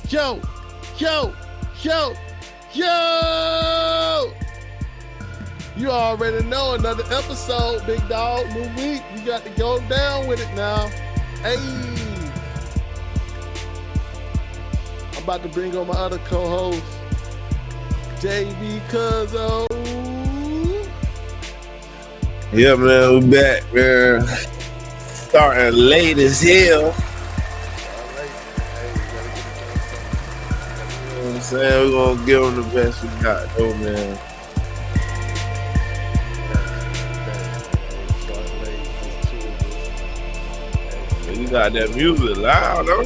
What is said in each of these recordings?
Yo, yo, yo, yo! You already know, another episode, big dog, new week. We got to go down with it now. Hey, I'm about to bring on my other co-host, JB Cuzzo. Yeah, man, we back, man. Starting late as hell. You know what I'm saying? We're gonna give them the best we got, though, man. You got that music loud, though.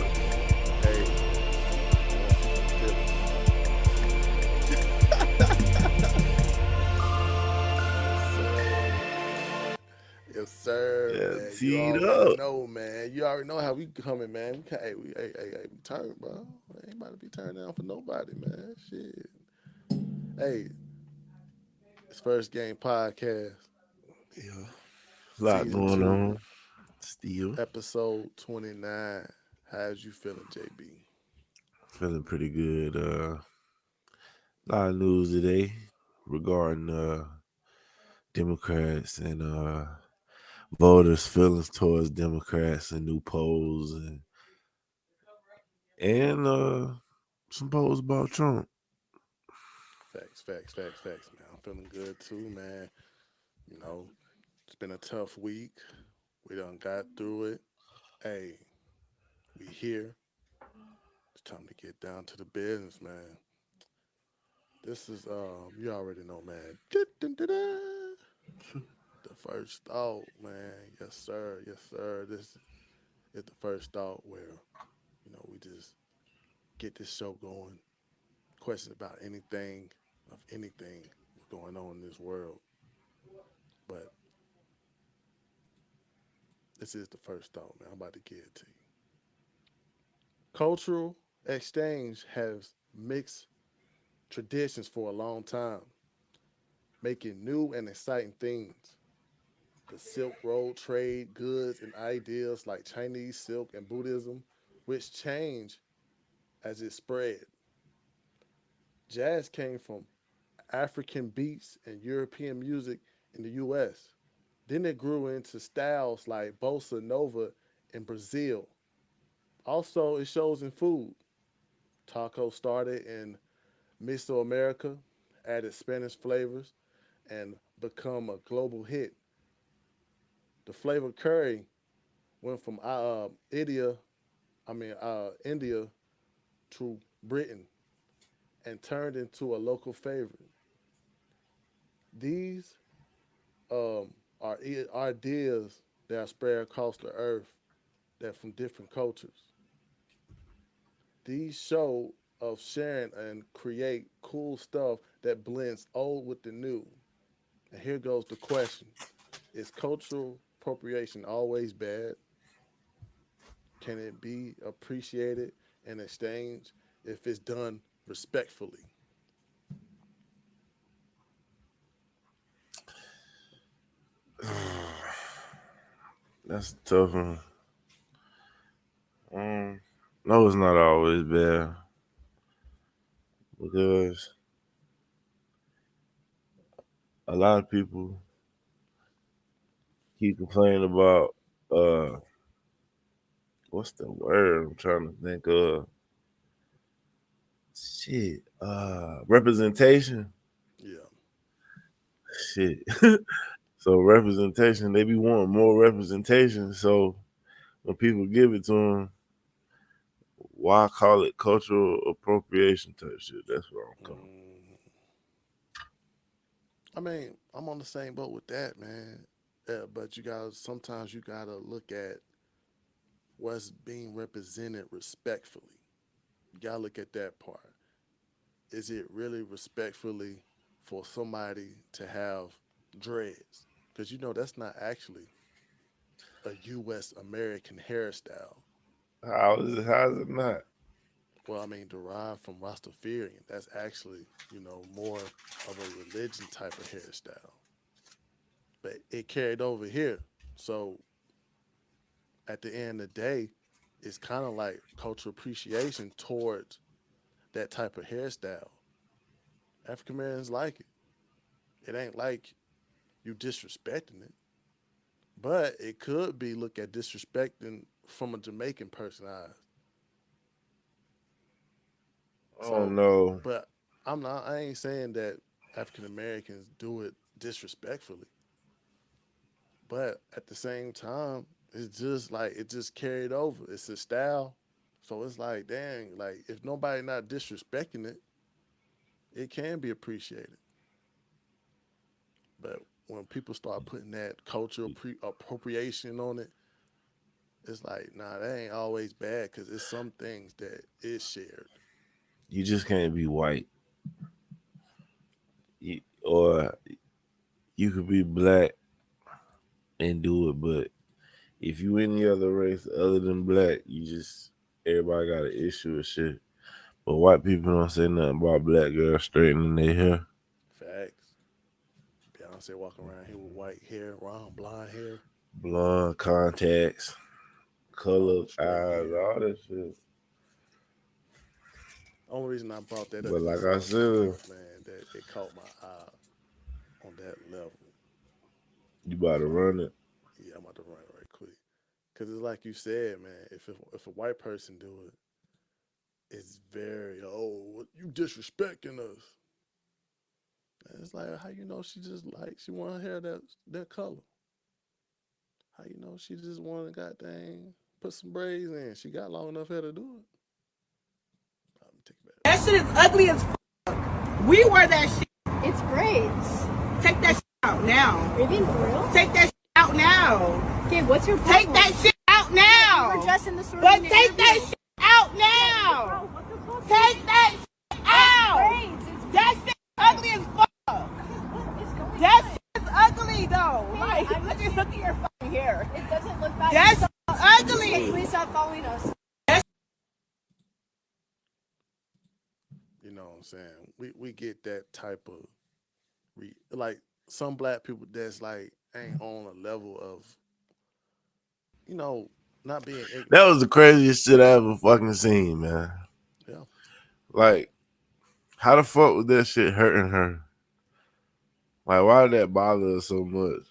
Yes, sir. Yeah, Man. teed You already up. know, man. You already know how we coming, man. We turn, bro. We ain't about to be turned down for nobody, man. Shit. Hey, it's First Game Podcast. Yeah. A lot Season going 2, on. Still. episode 29. How's you feeling, JB? Feeling pretty good. A lot of news today regarding Democrats and voters' feelings towards Democrats and new polls and some polls about Trump. Facts, man. I'm feeling good too, man. You know, it's been a tough week. We done got through it. Hey, we here. It's time to get down to the business, man. This is you already know, man. The first thought, man. Yes, sir. Yes, sir. This is the first thought where, we just get this show going. Questions about anything, of anything going on in this world. But this is the first thought, man. I'm about to get it to you. Cultural exchange has mixed traditions for a long time, making new and exciting things. The Silk Road trade goods and ideas like Chinese silk and Buddhism, which changed as it spread. Jazz came from African beats and European music in the US. Then it grew into styles like bossa nova in Brazil. Also, it shows in food. Taco started in Mesoamerica, added Spanish flavors, and become a global hit. The flavor curry went from India to Britain and turned into a local favorite. These are ideas that are spread across the earth that from different cultures. These show of sharing and create cool stuff that blends old with the new. And here goes the question. Is cultural appropriation always bad? Can it be appreciated and exchanged if it's done respectfully? That's a tough one. No, it's not always bad because a lot of people keep complaining about what's the word I'm trying to think of? Shit. Representation. Yeah. Shit. So representation, they be wanting more representation. So when people give it to them, why call it cultural appropriation type shit? That's where I'm coming. Mm, I mean, I'm on the same boat with that, man. Yeah, but sometimes you gotta look at what's being represented respectfully. You gotta look at that part. Is it really respectfully for somebody to have dreads? Because that's not actually a U.S. American hairstyle. How is it not? Well, I mean, derived from Rastafarian. That's actually, more of a religion type of hairstyle. But it carried over here. So at the end of the day, it's kind of like cultural appreciation towards that type of hairstyle. African Americans like it. It ain't like you disrespecting it, but it could be looked at disrespecting from a Jamaican person eyes. I don't So, know. but I'm not. I ain't saying that African Americans do it disrespectfully, but at the same time, it's just like it just carried over. It's a style, so it's like, dang, like if nobody not disrespecting it, it can be appreciated. But when people start putting that cultural appropriation on it, it's like, nah, that ain't always bad because it's some things that is shared. You just can't be white. Or you could be black and do it, but if you any other race other than black, you just everybody got an issue with shit. But white people don't say nothing about black girls straightening their hair. Facts. Beyonce walking around here with white hair, round blonde hair, Blonde contacts, all color the straight eyes, hair. all that shit. Only reason I brought that up But because I like I saw said, something, man, that it caught my eye on that level. you about to So run it. yeah, I'm about to run it right quick. Cause it's like you said, man. If a white person do it, it's very you disrespecting us. And it's like how you know she just like she want her hair that color. How you know she just want to goddamn put some braids in? She got long enough hair to do it. Let me take it back. That shit is ugly as we wear that shit. It's braids. Take that shit out now. Are you being for real? Take that shit out now. Okay, what's your problem? Take that shit out now. We were dressed in the store. But take that shit out now. Take that shit out. Braids. That shit is ugly as fuck. It's going That shit is ugly though. Hey, Like, look at your fucking hair. It doesn't look bad. That's Hey, ugly. please stop following us. You know what I'm saying? We get that type of like some black people that's like ain't on a level of you know not being ignorant. That was the craziest shit I ever fucking seen, man. Yeah, Like, how the fuck was that shit hurting her? Like, why did that bother her so much?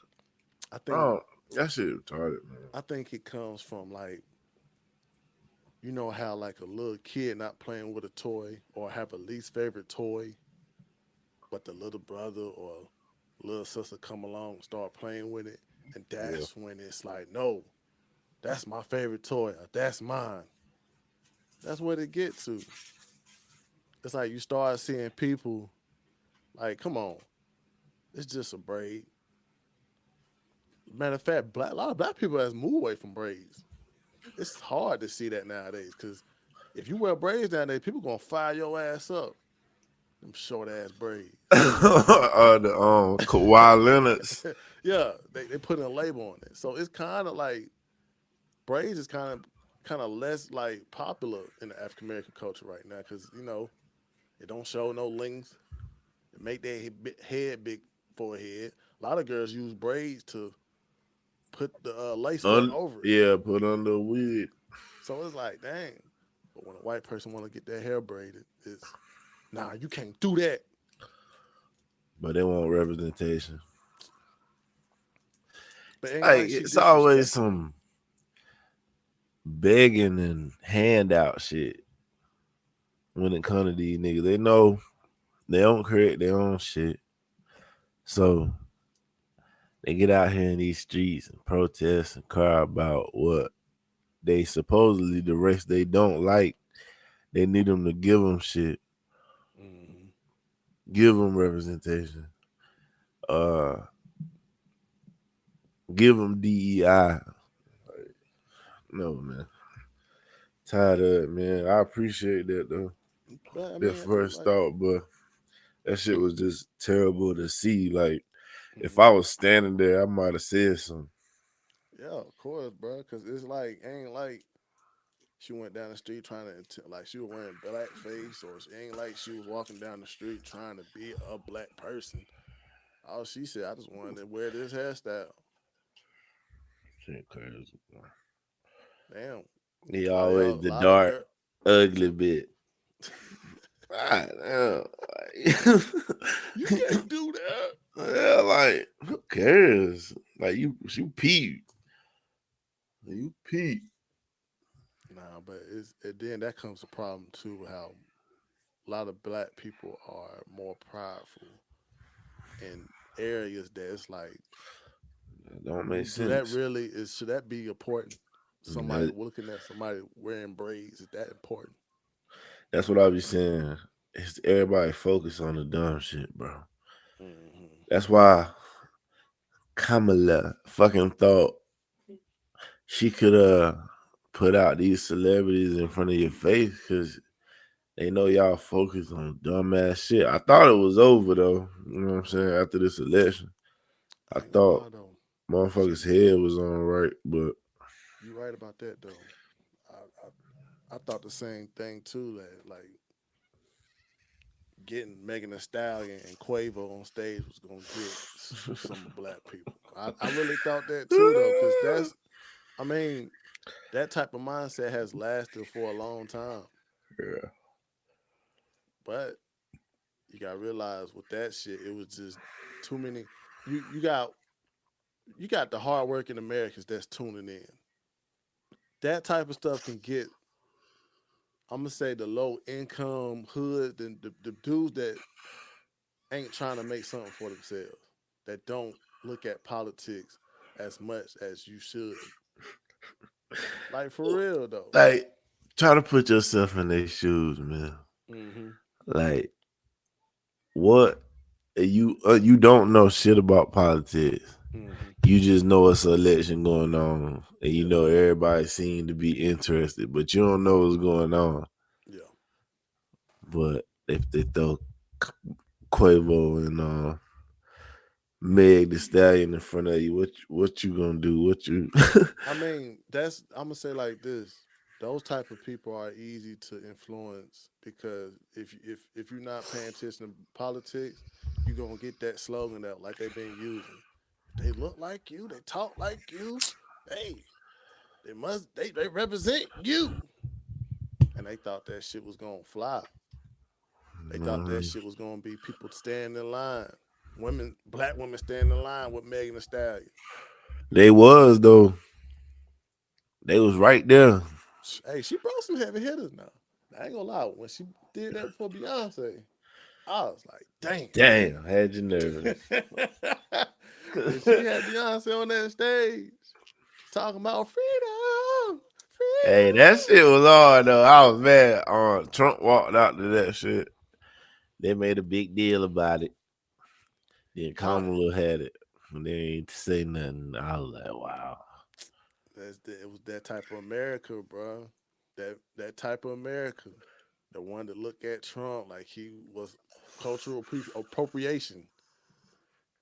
I think Oh, that shit retarded, man. I think it comes from like you know how like a little kid not playing with a toy or have a least favorite toy, but the little brother or little sister come along and start playing with it, and Yeah. that's when it's like, no, that's my favorite toy, or that's mine. That's what it gets to. It's like you start seeing people like, come on, it's just a braid. Matter of fact, a lot of black people has moved away from braids. It's hard to see that nowadays because if you wear braids nowadays, people gonna fire your ass up. Them short ass braids. The Kawhi Leonard's. Yeah, they put a label on it. So it's kind of like braids is kind of less like popular in the African American culture right now because you know it don't show no length. It make their head big for a head. A lot of girls use braids to put the laces up over it. Yeah, put under a wig. So it's like, dang. But when a white person want to get their hair braided, it's nah, you can't do that. But they want representation. But ain't Like, like she it's always disrespecting. some begging and handout shit when it comes to these niggas. They know they don't create their own shit. So they get out here in these streets and protest and cry about what they supposedly the race they don't like. They need them to give them shit, Mm-hmm. give them representation, uh, give them DEI. No, man. Tired of it, man. I appreciate that though. But I That mean, it's first like, thought, but that shit was just terrible to see. Like, if mm-hmm. I was standing there, I might have said something. Yeah, of course, bro. Because it's like ain't like she went down the street trying to like she was wearing blackface, or it ain't like she was walking down the street trying to be a black person. All she said, I just wanted to wear this hairstyle. Shit crazy. Damn, He a lot of always y'all, a the lot of dark, girl. ugly bit. God damn. You can't do that. Yeah, like who cares? Like you peep. You peep. Nah, but it's and then that comes a problem too. How a lot of black people are more prideful in areas that it's like, That don't make do that sense. really is should that be important? Somebody That, looking at somebody wearing braids, is that important? that's what I be saying. It's everybody focus on the dumb shit, bro. Hmm. That's why Kamala fucking thought she could put out these celebrities in front of your face because they know y'all focus on dumbass shit. I thought it was over though. You know what I'm saying? After this election, I I ain't gonna thought lie though. motherfuckers' head was on right, but You right about that though. I thought the same thing too. That like getting Megan Thee Stallion and Quavo on stage was gonna get some black people. I really thought that too though, because I mean that type of mindset has lasted for a long time. yeah. But you gotta realize with that shit, it was just too many. You got the hardworking Americans that's tuning in. That type of stuff can get. I'm gonna say the low income hood, the dudes that ain't trying to make something for themselves, that don't look at politics as much as you should. Like for real though. Like try to put yourself in their shoes, man. Hmm. Like what you don't know shit about politics. Hmm. You just know it's an election going on, and you Yeah. know everybody seem to be interested, but you don't know what's going on. Yeah. But if they throw Quavo and Meg the Stallion in front of you, what you gonna do? What you? I mean, that's I'm gonna say like this. Those type of people are easy to influence because if you're not paying attention to politics, you're gonna get that slogan out like they've been using. If they look like you, they talk like you, hey, they represent you. And they thought that shit was gonna fly. They thought that Mhm. shit was gonna be people standing in line. Black women standing in line with Megan Thee Stallion. They was though. They was right there. Hey, she brought some heavy hitters now. I ain't gonna lie. When she did that for Beyonce, I was like, damn. Damn, had you nervous. When she had Beyonce on that stage talking about freedom, Hey, that shit freedom. was hard though. I was mad. Trump walked out to that shit. They made a big deal about it. Then I, Kamala had it. And they ain't say nothing. I was like, wow. it was that type of America, bro. That type of America. The one that looked at Trump like he was cultural appropriation.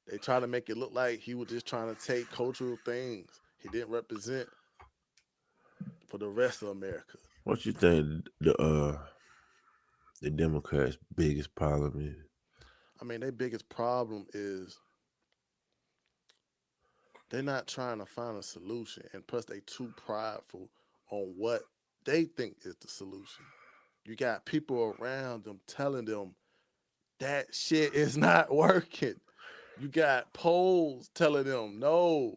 They try to make it look like he was just trying to take cultural things. He didn't represent for the rest of America. What you think the Democrats' biggest problem is? I mean, their biggest problem is they're not trying to find a solution, and plus they too prideful on what they think is the solution. You got people around them telling them that shit is not working. You got polls telling them, no,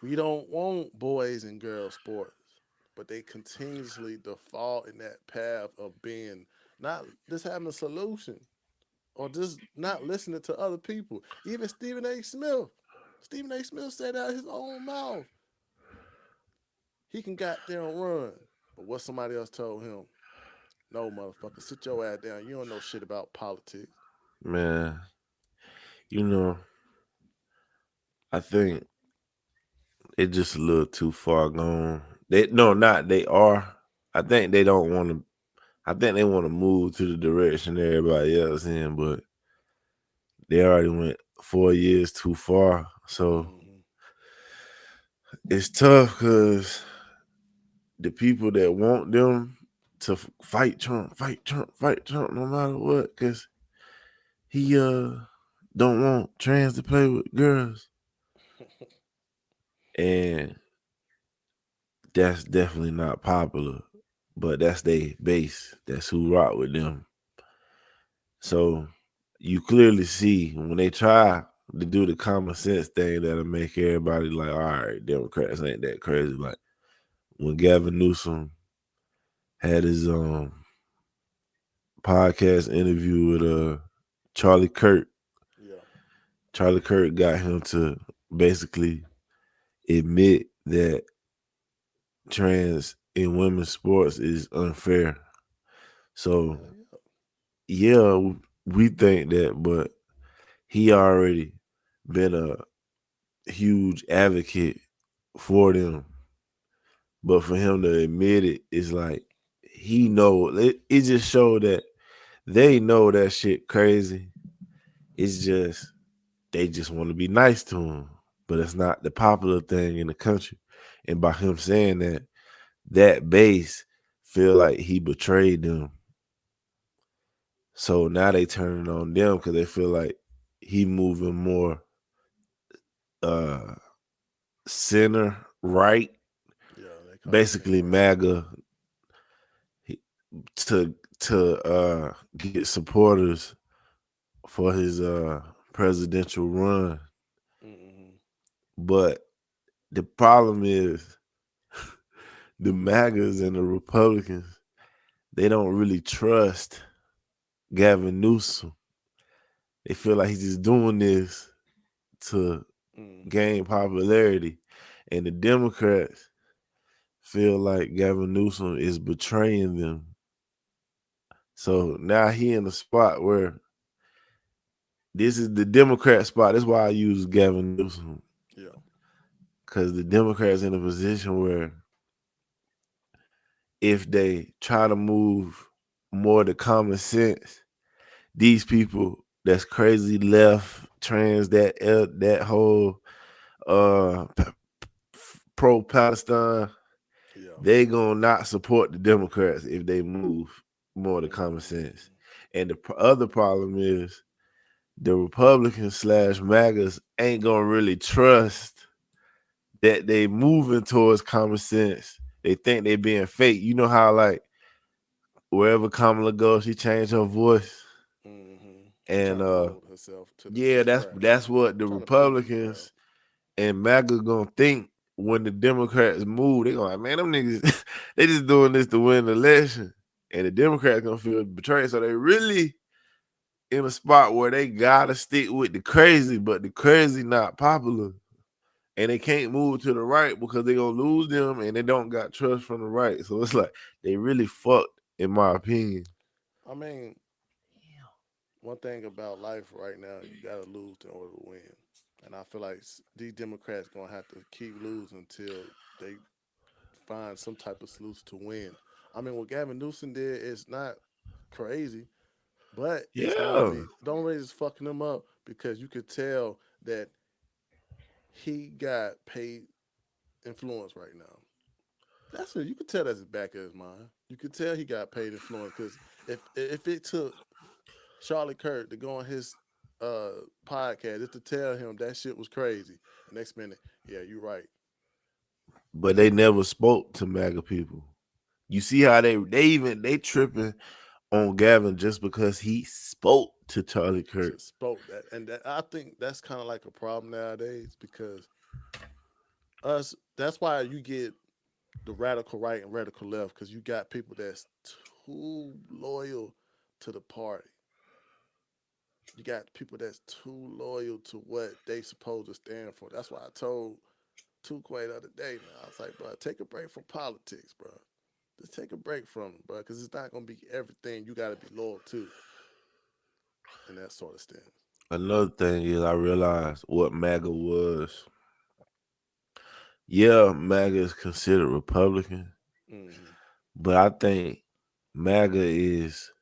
we don't want boys and girls sports. But they continuously default in that path of being not just having a solution or just not listening to other people. Even Stephen A. Smith. Stephen A. Smith said out his own mouth, he can goddamn run. But what somebody else told him, no, motherfucker, sit your ass down. You don't know shit about politics. Man, you know, I think it's just a little too far gone. They no, not they are. I think they don't want to. I think they want to move to the direction everybody else in, but they already went 4 years too far. So Mm-hmm. it's tough because the people that want them to fight Trump, fight Trump, no matter what, because he don't want trans to play with girls, and that's definitely not popular. but that's their base. That's who rock with them. So you clearly see when they try to do the common sense thing that'll make everybody like, all right, Democrats ain't that crazy. Like when Gavin Newsom had his podcast interview with Charlie Kirk. Yeah. Charlie Kirk got him to basically admit that trans in women's sports is unfair. So Hell yeah. yeah, we think that, but he already been a huge advocate for them. But for him to admit it is like he know it just showed that they know that shit crazy. It's just they just want to be nice to him. But it's not the popular thing in the country. And by him saying that, that base feel like he betrayed them. So now they turning on them because they feel like he moving more uh center right, Yeah, they call it center basically right. MAGA he- to get supporters for his presidential run. Mm-hmm. But the problem is the MAGAs and the Republicans, they don't really trust Gavin Newsom. They feel like he's just doing this to Mm-hmm. gain popularity. And the Democrats feel like Gavin Newsom is betraying them. So now he in a spot where this is the Democrat spot. That's why I use Gavin Newsom. Yeah. Because the Democrats in a position where if they try to move more to common sense, these people that's crazy left, trans, that whole pro Palestine, Yeah. they gonna not support the Democrats if they move more to common sense. Mm-hmm. And the other problem is the Republicans slash MAGAs ain't gonna really trust that they moving towards common sense. They think they being fake. You know how like wherever Kamala goes, she changed her voice. Mm-hmm. She And trying to mold herself to the yeah, that's crap. that's what the Trying to please the crowd. Republicans and MAGA gonna think when the Democrats move. They gonna like, man, them niggas, they just doing this to win the election. And the Democrats gonna feel betrayed. So they really in a spot where they gotta stick with the crazy, but the crazy not popular. And they can't move to the right because they gonna lose them and they don't got trust from the right. So it's like they really fucked, in my opinion. I mean, one thing about life right now, you gotta lose in order to win. And I feel like these Democrats gonna have to keep losing until they find some type of solution to win. I mean, what Gavin Newsom did is not crazy, but it's gonna Yeah. be don't really just fucking them up because you could tell that he got paid influence right now. That's what you could tell that's the back of his mind. You could tell he got paid influence because if it took Charlie Kirk to go on his uh podcast just to tell him that shit was crazy, the next minute, yeah, you're right. But they never spoke to MAGA people. You see how they tripping on Gavin just because he spoke to Charlie Kirk. Just spoke that, and that, I think that's kind of like a problem nowadays because us. That's why you get the radical right and radical left because you got people that's too loyal to the party. You got people that's too loyal to what they supposed to stand for. That's why I told Tukwe the other day, man. I was like, bro, take a break from politics, bro. Just take a break from it, bro, because it's not gonna be everything you got to be loyal to in that sort of stance. Another thing is I realized what MAGA was. Yeah, MAGA is considered Republican, Mm-hmm. but I think MAGA is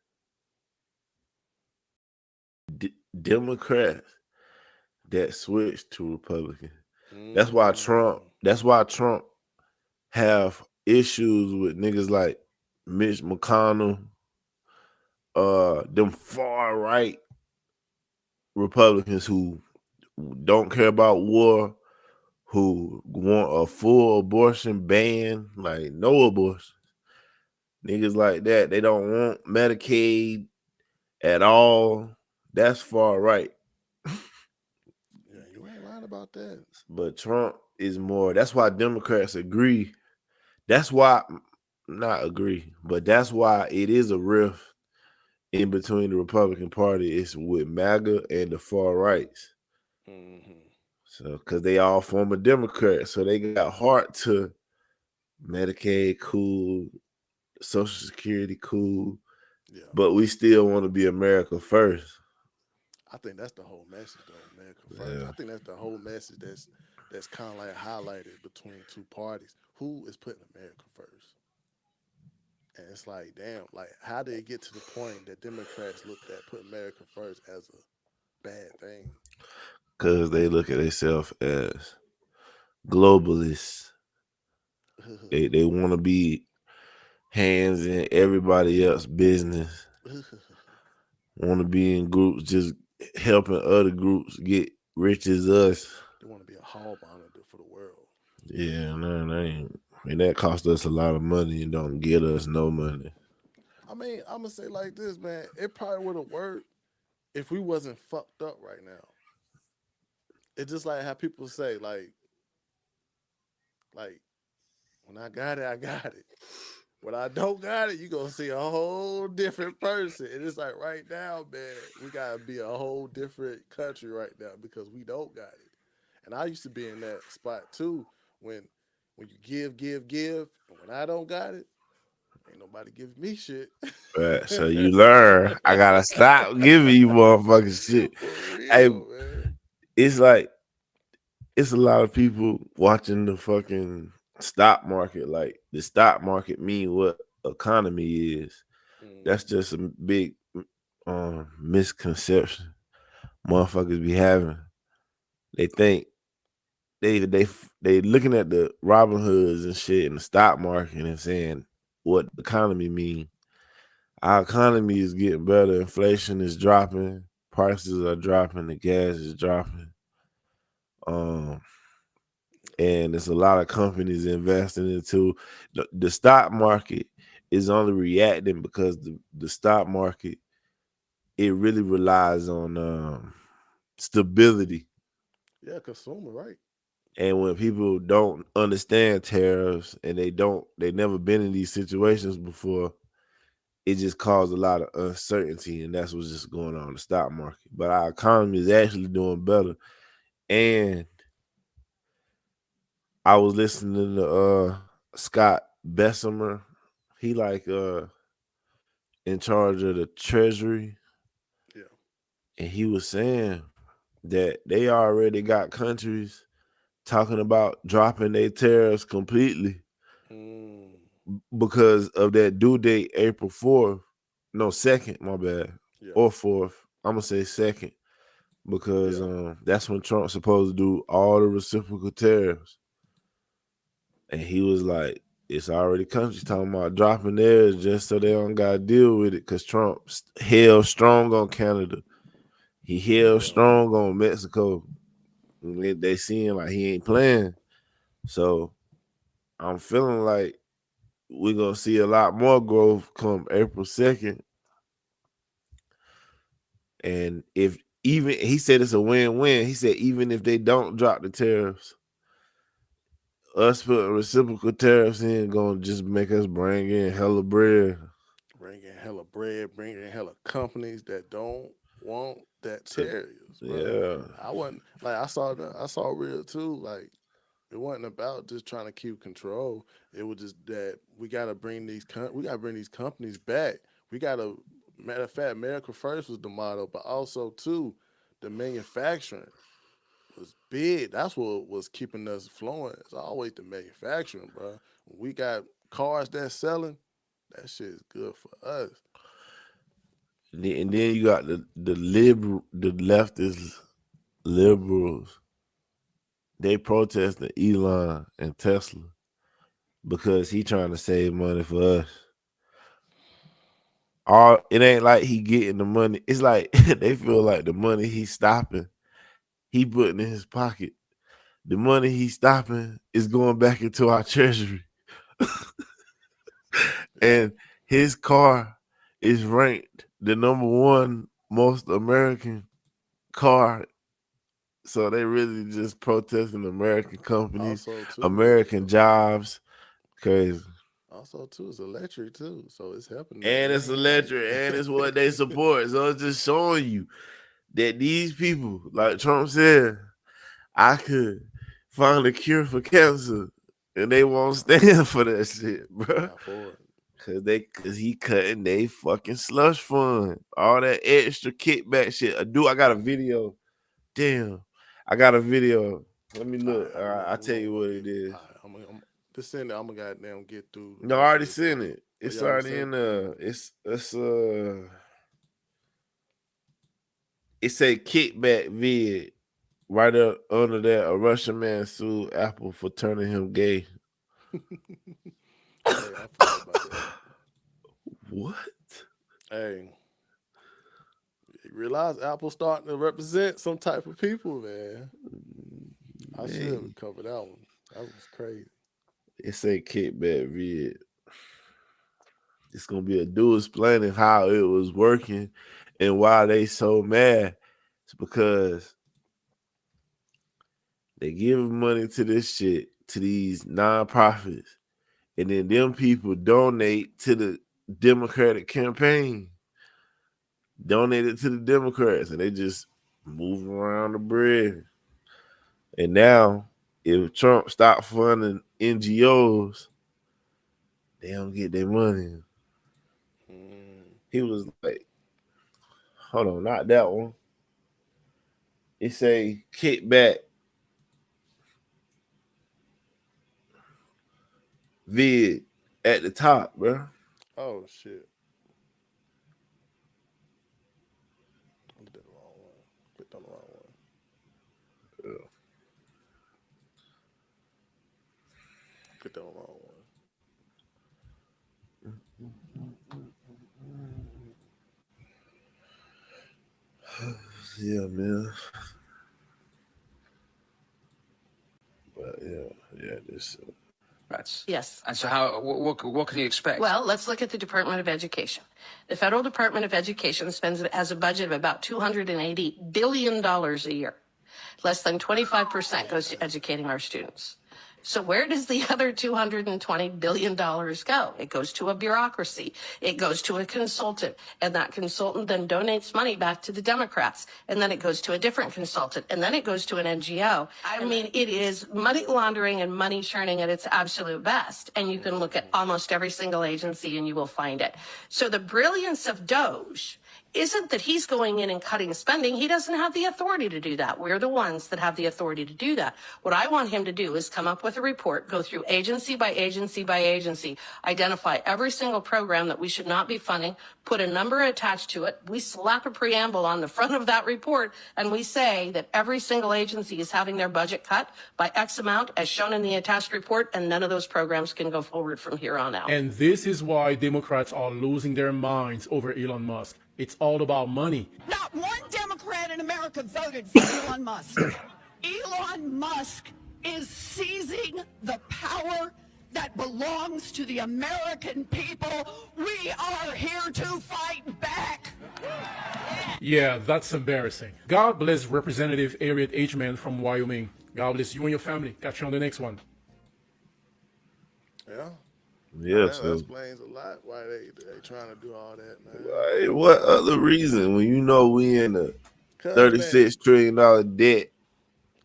Democrats that switched to Republican. That's why Trump. Mm. That's why Trump have issues with niggas like Mitch McConnell, them far right Republicans who don't care about war, who want a full abortion ban, like no abortion. Niggas like that, they don't want Medicaid at all. That's far right. Yeah, you ain't lying about that. But Trump is more. That's why Democrats agree. That's why, not agree, but that's why it is a rift in between the Republican Party. It's with MAGA and the far rights. Hmm. So, because they all former Democrats, so they got heart to Medicaid, cool, Social Security, cool, Yeah, but we still want to be America first. I think that's the whole message, though. America first. Yeah, I think that's the whole message that's kind of like highlighted between two parties. Who is putting America first? And it's like, damn, like how did it get to the point that Democrats looked at put America first as a bad thing? because they look at themselves as globalists. They want to be hands in everybody else's business. Want to be in groups just helping other groups get rich as us. They want to be a hall monitor for the world. Yeah, no, that ain't. And that cost us a lot of money and don't get us no money. I mean, I'm gonna say like this, man. It probably would have worked if we wasn't fucked up right now. It's just like how people say, like when I got it, I got it. When I don't got it, you gonna see a whole different person. And it's like right now, man, we gotta be a whole different country right now because we don't got it. And I used to be in that spot too when when you give, and when I don't got it, ain't nobody giving me shit. Right, so you learn. I gotta stop giving you motherfucking shit. For Hey, real, man. it's like it's a lot of people watching the fucking stock market. Like the stock market mean what economy is. That's Mm-hmm. just a big misconception motherfuckers be having. They think they looking at the Robin Hoods and shit in the stock market and saying what the economy mean. Our economy is getting better. Inflation is dropping. Prices are dropping. The gas is dropping. Um, and there's a lot of companies investing into the stock market is only reacting because the stock market it really relies on stability. Yeah, consumer, right? And when people don't understand tariffs and they never been in these situations before, it just caused a lot of uncertainty, and that's what's just going on in the stock market. But our economy is actually doing better. And I was listening to Scott Bessemer. He like in charge of the Treasury, Yeah. and he was saying that they already got countries talking about dropping their tariffs completely Mm, because of that due date, April 4th. No, second, my bad. yeah. Or fourth. I'm gonna say second because Yeah. that's when Trump's supposed to do all the reciprocal tariffs. And he was like, it's already countries talking about dropping theirs just so they don't gotta deal with it because Trump held strong on Canada. He held Yeah. strong on Mexico. And they seeing like he ain't playing. So I'm feeling like we're gonna see a lot more growth come April 2nd. And if even he said it's a win-win, he said even if they don't drop the tariffs, us putting reciprocal tariffs in gonna just make us bring in hella bread. Bring in hella bread, bring in hella companies that don't want that So tariffs, bro. yeah, I wasn't like I saw real too. Like it wasn't about just trying to keep control. It was just that we gotta bring these companies back. We gotta matter of fact, America first was the motto, but also too, the manufacturing was big. That's what was keeping us flowing. It's always the manufacturing, bro. When we got cars that's selling, that shit is good for us. and then you got the leftist liberals. They protesting Elon and Tesla because he trying to save money for us. All it ain't like he getting the money. It's like they feel like the money he's stopping, he putting in his pocket. The money he's stopping is going back into our treasury. Yeah, And his car is ranked the number one most American car. So they really just protesting American companies, Also too, American jobs, cause also too, it's electric too, so it's helping them. and They it's ain't like, electric and it's what they support. So it's just showing you that these people, like Trump said, I could find a cure for cancer, and they won't stand for that shit, bro. not for it. Cause he cutting they fucking slush fund, all that extra kickback shit. I got a video. Damn, I got a video. Let me All look. right, we're I'll gonna, we're tell gonna, you we're what gonna it get. is. All right, I'm just send it. I'm gonna goddamn get through the No, I rest of already this. seen it. Oh, It's you already already sent in it? it say kickback vid right up under that. A Russian man sued Apple for turning him gay. Hey, I forgot about that. What? Hey, you realize Apple starting to represent some type of people, man. I should Man, have covered that one. That was crazy. it say kickback vid. It's gonna be a dude explaining how it was working and why they so mad. It's because they give money to this shit to these nonprofits, and then them people donate to the Democratic campaign, donate it to the Democrats, and they just move around the bread. And now, if Trump stopped funding NGOs, they don't get their money. Mm. He was like, hold on, not that one. It say kickback vid at the top, bro. Oh shit! I did the wrong one. Clicked on the wrong one. Clicked on the wrong one. Yeah, man. But yeah, this. Yes. And so how, what can you expect? Well, let's look at the Department of Education. The federal Department of Education has a budget of about $280 billion a year. Less than 25% goes to educating our students. So where does the other $220 billion go? It goes to a bureaucracy. It goes to a consultant. And that consultant then donates money back to the Democrats. And then it goes to a different consultant. And then it goes to an NGO. I mean, it is money laundering and money churning at its absolute best. And you can look at almost every single agency and you will find it. So the brilliance of Doge isn't that he's going in and cutting spending. He doesn't have the authority to do that. We're the ones that have the authority to do that. What I want him to do is come up with a report, go through agency by agency by agency, identify every single program that we should not be funding, put a number attached to it. We slap a preamble on the front of that report, and we say that every single agency is having their budget cut by X amount as shown in the attached report, and none of those programs can go forward from here on out. And this is why Democrats are losing their minds over Elon Musk. It's all about money. Not one Democrat in America voted for Elon Musk. Elon Musk is seizing the power that belongs to the American people. We are here to fight back. Yeah, that's embarrassing. God bless Representative Harriet H. Mann from Wyoming. God bless you and your family. Catch you on the next one. Yeah. Yeah, That so explains a lot why they trying to do all that, man. like, what other reason when you know we in a Cause man, $36 trillion debt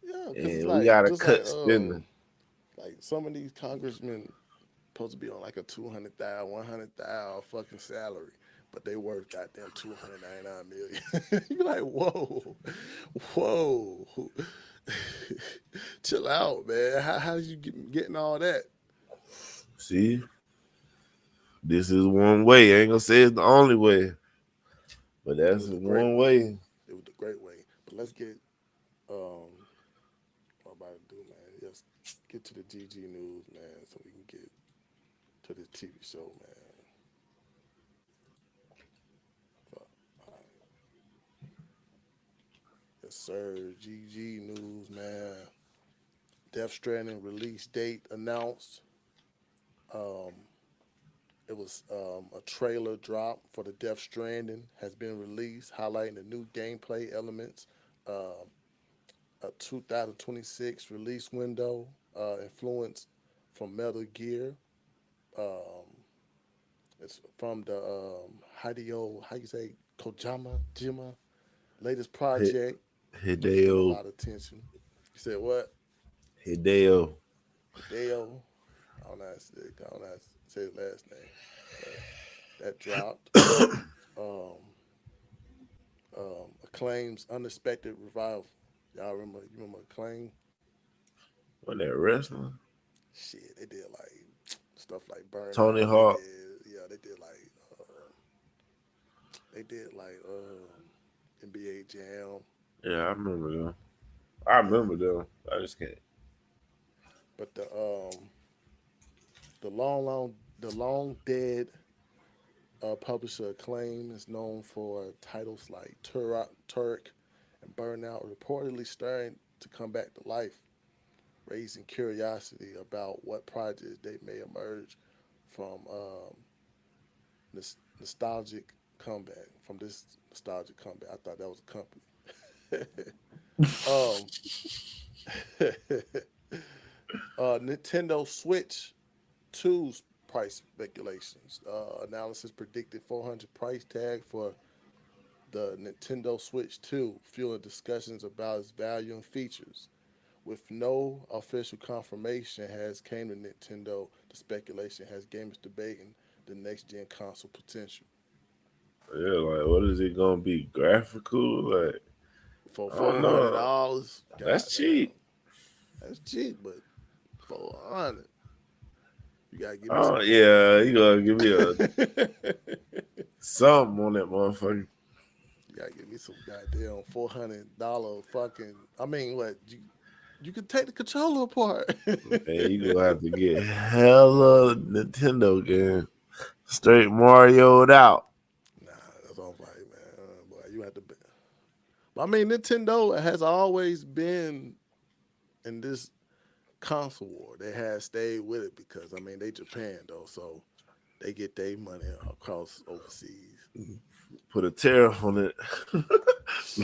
yeah, cause it's and we like gotta just cut spending? like some of these congressmen supposed to be on like a 200,000, 100,000 fucking salary, but they worth goddamn 299 million. You're like, whoa, chill out, man. How you getting all that? See, this is one way. I ain't gonna say it's the only way, but It that's was the great one way. way. It was the great way. But let's get what I'm about to do, man. Let's get to the GG news, man, so we can get to this TV show, man. Fuck. All right. Yes, sir. GG news, man. Death Stranding release date announced. Um, It was a trailer drop for the Death Stranding has been released, highlighting the new gameplay elements. Uh, a 2026 release window, influence from Metal Gear. Um, it's from the Hideo, how you say, Jima latest Hit project. It's getting a Hideo lot of attention. You said what? Hideo. Hideo. I don't know how to say his last name, but that dropped. Um, Acclaim's unexpected revival. Y'all remember? You remember Acclaim? What that wrestling? Shit, they did like stuff like Tony Burnout. They Hawk. did, yeah, they did like NBA Jam. Yeah, I remember them. I Yeah, remember them. I just can't. but the long dead publisher Acclaim is known for titles like Turk and Burnout, reportedly starting to come back to life, raising curiosity about what projects they may emerge from nostalgic comeback. From this nostalgic comeback, I thought that was a company. um, Nintendo Switch 2's price speculations. Analysis predicted 400 price tag for the Nintendo Switch 2, fueling discussions about its value and features. With no official confirmation has came to Nintendo, the speculation has gamers debating the next gen console potential. Yeah, like what is it gonna be? Graphical? Like For I don't $400, know. That's cheap. goddamn, that's cheap, but 400, you gotta give me Oh some yeah, you gotta give me a you something on that motherfucker. gotta give me some goddamn $400 fucking. I mean, what you could take the controller apart. Man, you gonna have to get hella Nintendo game. Straight Mario'd out. Nah, that's all right, man. Boy, you have to. I mean, Nintendo has always been in this console war. They have stayed with it because I mean they Japan though, so they get their money across overseas. Put a tariff on it.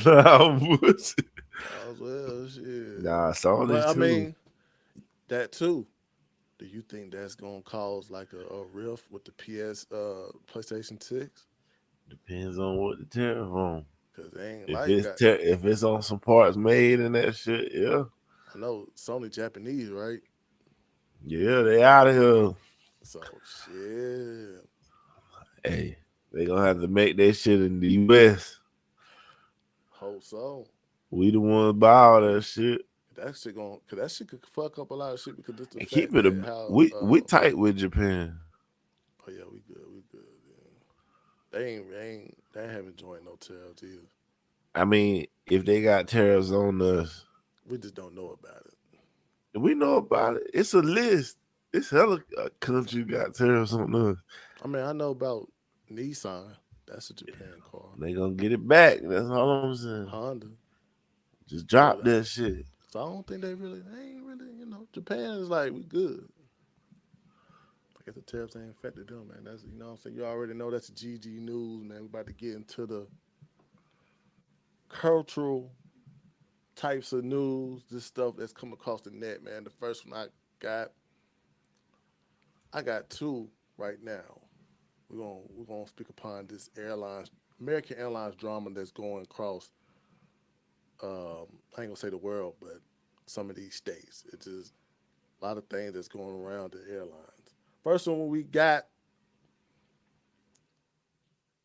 Nah, bullshit. As well, shit. Nah, Sony But I too. mean that too. Do you think that's gonna cause like a rift with the PlayStation 6? Depends on what the tariff on. Cause they ain't If like it's got. if it's on some parts made and that shit, yeah, I know Sony Japanese, right? yeah, they out of here. So shit. Hey, they gonna have to make that shit in the U.S. Hope so. We the ones buy all that shit That shit going cause that shit could fuck up a lot of shit because just the and keep fact it. that how We tight with Japan. oh yeah, we good, yeah. They haven't joined no tariffs either. I mean, if they got tariffs on us, We just don't know about it. we know about it. It's a list. It's hella country got tariffs on us. I mean, I know about Nissan. That's a Japan car. They gonna get it back. That's all I'm saying. Honda. Just But drop that shit. so I don't think they ain't really, Japan is like we good. I guess the tariffs ain't affected them, man. That's what I'm saying. You already know that's GG news, man. We about to get into the cultural types of news, this stuff that's come across the net, man. The first one got, I got two right now. We're gonna speak upon this American Airlines drama that's going across. I ain't gonna say the world, but some of these states. It's just a lot of things that's going around the airlines. First one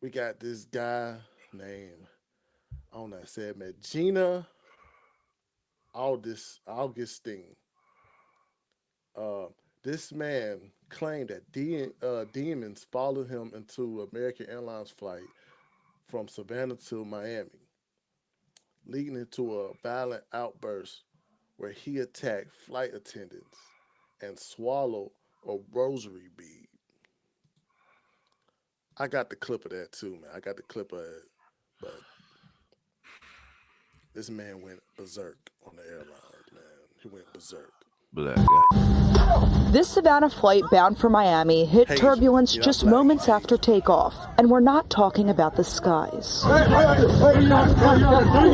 we got this guy named I don't know how to say it, man. Gina Augustine. Uh, this man claimed that demons followed him into American Airlines flight from Savannah to Miami, leading into a violent outburst where he attacked flight attendants and swallowed a rosary bead. I got the clip of that too, man. I got the clip of it, but this man went berserk on the airlines, man. He went berserk. black guy. This Savannah flight bound for Miami hit Haitian, turbulence you know, just black, moments Haitian. after takeoff, and we're not talking about the skies.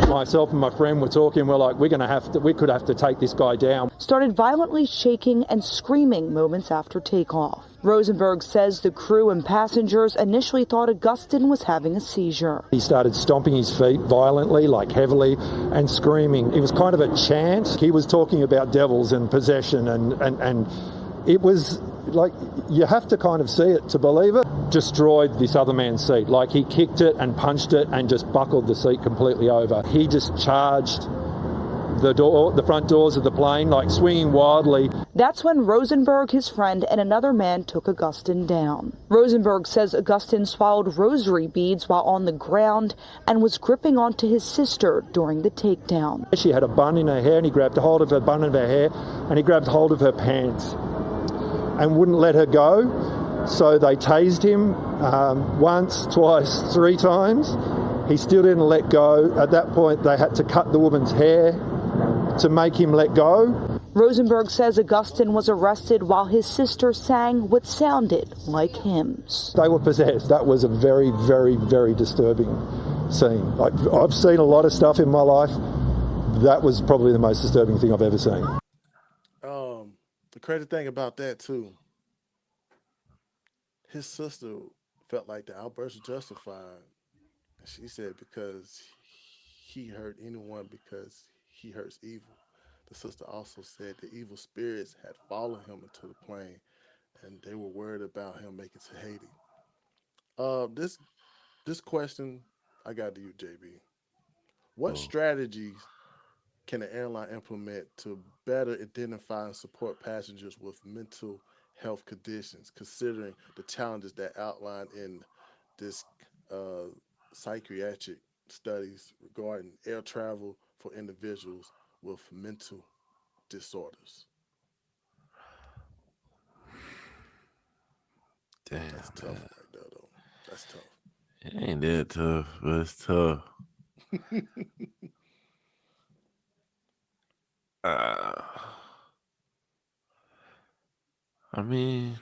Myself and my friend were talking, we're like, we could have to take this guy down. Started violently shaking and screaming moments after takeoff. Rosenberg says the crew and passengers initially thought Augustin was having a seizure. He started stomping his feet violently, like heavily, and screaming. It was kind of a chant. He was talking about devils and possession, and it was like, you have to kind of see it to believe it. Destroyed this other man's seat. Like, he kicked it and punched it and just buckled the seat completely over. He just charged the front doors of the plane, like swinging wildly. That's when Rosenberg, his friend, and another man took Augustin down. Rosenberg says Augustin swallowed rosary beads while on the ground and was gripping onto his sister during the takedown. She had a bun in her hair, and he grabbed hold of her bun in her hair, and he grabbed hold of her pants and wouldn't let her go. So they tased him once, twice, 3 times. He still didn't let go. At that point, they had to cut the woman's hair to make him let go. Rosenberg says Augustin was arrested while his sister sang what sounded like hymns. They were possessed. That was a very, very, very disturbing scene. Like, I've seen a lot of stuff in my life. That was probably the most disturbing thing I've ever seen. The crazy thing about that too, his sister felt like the outburst was justified. She said because he hurt anyone because he hurts evil. The sister also said the evil spirits had followed him into the plane, and they were worried about him making it to Haiti. This question I got to you, JB. What strategies can an airline implement to better identify and support passengers with mental health conditions, considering the challenges that outlined in this uh, psychiatric studies regarding air travel for individuals with mental disorders? Damn, That's tough man. right there, though. That's tough. It ain't that tough, but it's tough. Uh, I mean,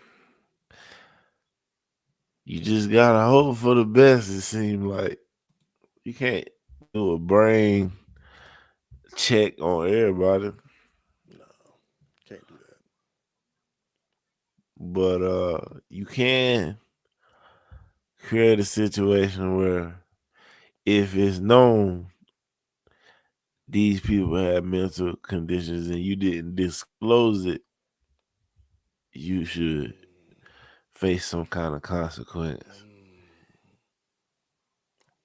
you just gotta hope for the best. It seems like you can't do a brain check on everybody, No, can't do that. but you can create a situation where if it's known these people have mental conditions and you didn't disclose it, you should face some kind of consequence.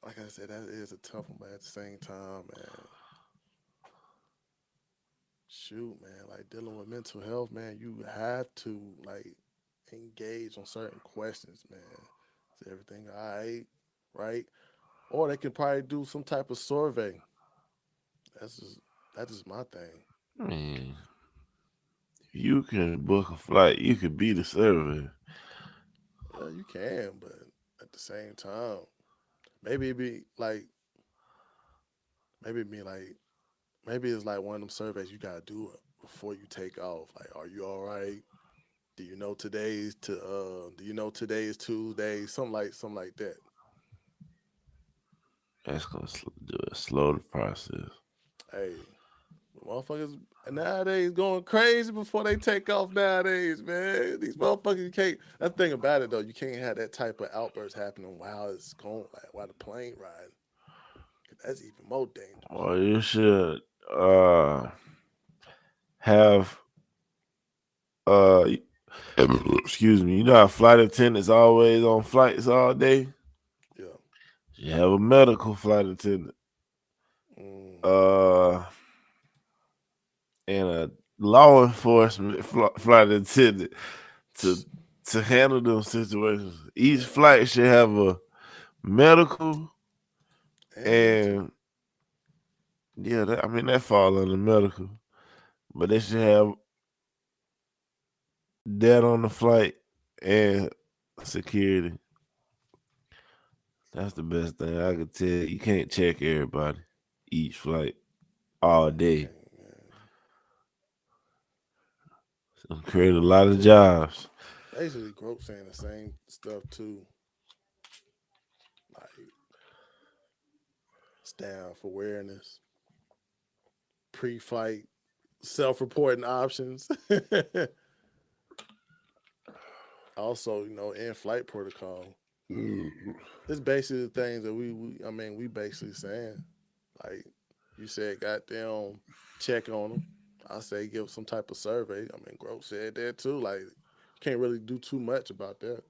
Like I said, that is a tough one, but at the same time, man, shoot, man, like dealing with mental health, man, you have to like engage on certain questions, man. Is everything all right? Right? Or they can probably do some type of survey. That's just that's just my thing. I mean, if you can book a flight, you could be the survey. Yeah, you can, but at the same time, maybe it be like maybe it be like maybe it's like one of them surveys you gotta do it before you take off. Like, are you all right? Do you know today is Tuesday? Something like that. That's gonna do it. Slow the process. Hey, motherfuckers nowadays going crazy before they take off nowadays, man. These motherfuckers you can't that's the thing about it though, you can't have that type of outburst happening while it's going like while the plane riding. 'Cause that's even more dangerous. Or you should have uh excuse me, you know how flight attendants always on flights all day? Yeah. You have a medical flight attendant. Mm, Uh and a law enforcement flight attendant to handle those situations. Each flight should have a medical and mental. and yeah, I mean that fall under medical, but they should have that on the flight and security. That's the best thing I could tell you. You can't check everybody each flight all You day. can't, man. Create a lot of jobs. Basically, Grope saying the same stuff too, like staff awareness, pre-flight self-reporting options. Also, in-flight protocol. It's basically the things that we basically saying. Like you said, goddamn, check on them. I say give some type of survey. Grope said that too. Like, can't really do too much about that.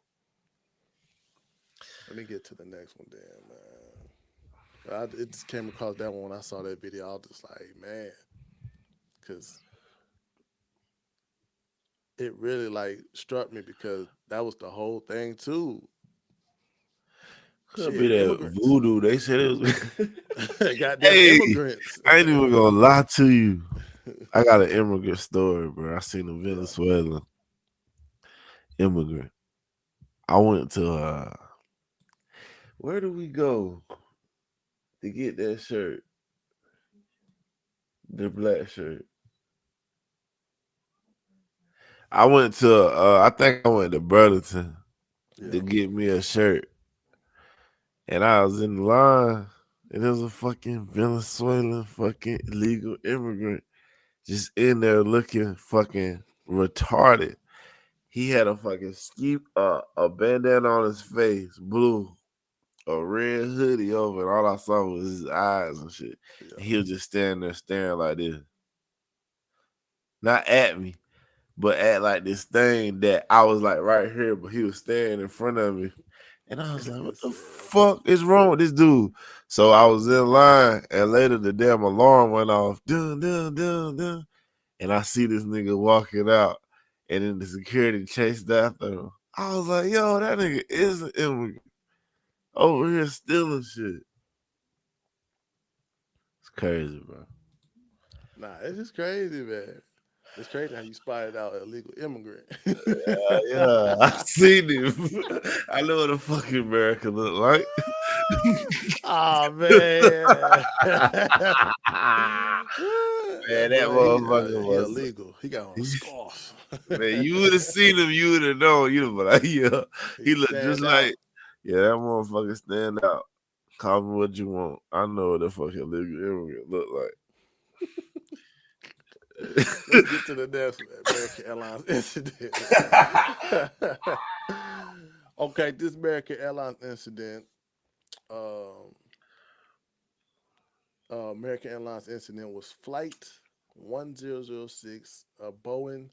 Let me get to the next one, then, man. It just came across that one when I saw that video. I was just like, man, because it really like struck me because that was the whole thing too. Could be Shit, that immigrants. voodoo. They said it was. Goddamn Hey, immigrants. I ain't even gonna lie to you. I got an immigrant story, bro. I seen a Yeah, Venezuelan immigrant. I went to where do we go to get that shirt? The black shirt. I went to I think I went to Burlington to yeah. get me a shirt. And I was in the line and there was a fucking Venezuelan fucking illegal immigrant just in there looking fucking retarded. He had a fucking a bandana on his face, blue, a red hoodie over, and all I saw was his eyes and shit. And Yeah. he was just standing there staring like this. Not at me, but at like this thing that I was like right here, but he was standing in front of me. And I was like, what It's the fuck is wrong with this dude? So I was in line, and later the damn alarm went off. Dun, dun, dun, dun. And I see this nigga walking out, and then the security chased after him. I was like, yo, that nigga is an immigrant over here stealing shit. It's crazy, bro. Nah, it's just crazy, man. It's crazy how you spotted out an illegal immigrant. Yeah, I seen him. I know what a fucking America look like. Oh man. Man, That that boy, motherfucker he was. illegal. He got on a scarf. Man, you would have seen him, you would have known. You'd have been like, yeah, he He looked just stand like, out. yeah, that motherfucker stand out. Call me what you want. I know what the fucking legal immigrant look Let's get to the next one, American Airlines incident. Okay, this American Airlines incident, um, American Airlines incident was Flight 1006, Boeing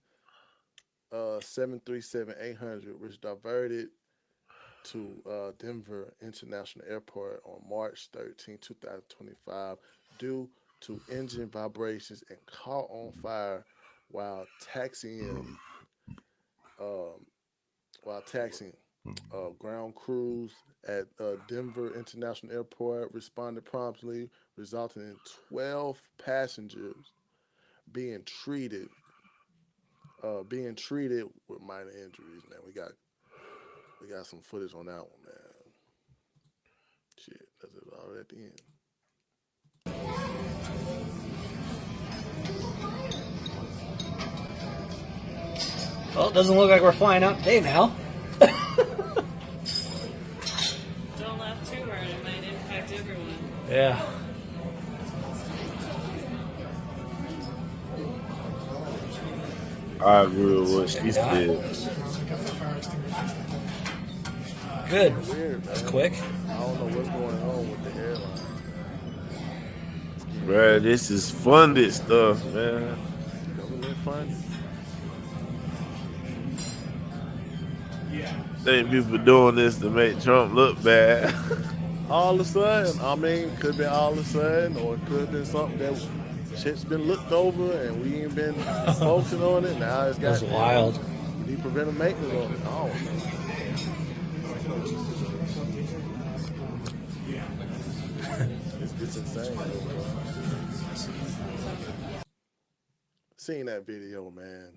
737-800, which diverted to Denver International Airport on March 13, 2025, due to engine vibrations and caught on fire while taxiing. Um, while taxiing, ground crews at Denver International Airport responded promptly, resulting in 12 passengers being treated with minor injuries. Man, we got some footage on that one, man. Shit, that's it all at the end. Well, it doesn't look like we're flying out today, Val. Don't laugh too hard, it might impact everyone. Yeah. I agree with what she said. Good. Weird, man. That's quick. I don't know what's going on with the airlines, man. Bruh, this is funded stuff, man. Government funded. Think people doing this to make Trump look bad. All of a sudden, could be all of a sudden, or it could have been something that shit's been looked over and we ain't been focusing on it. Now it's got That's wild. We need preventive maintenance on it. I don't know. It's insane. Seeing that video, man.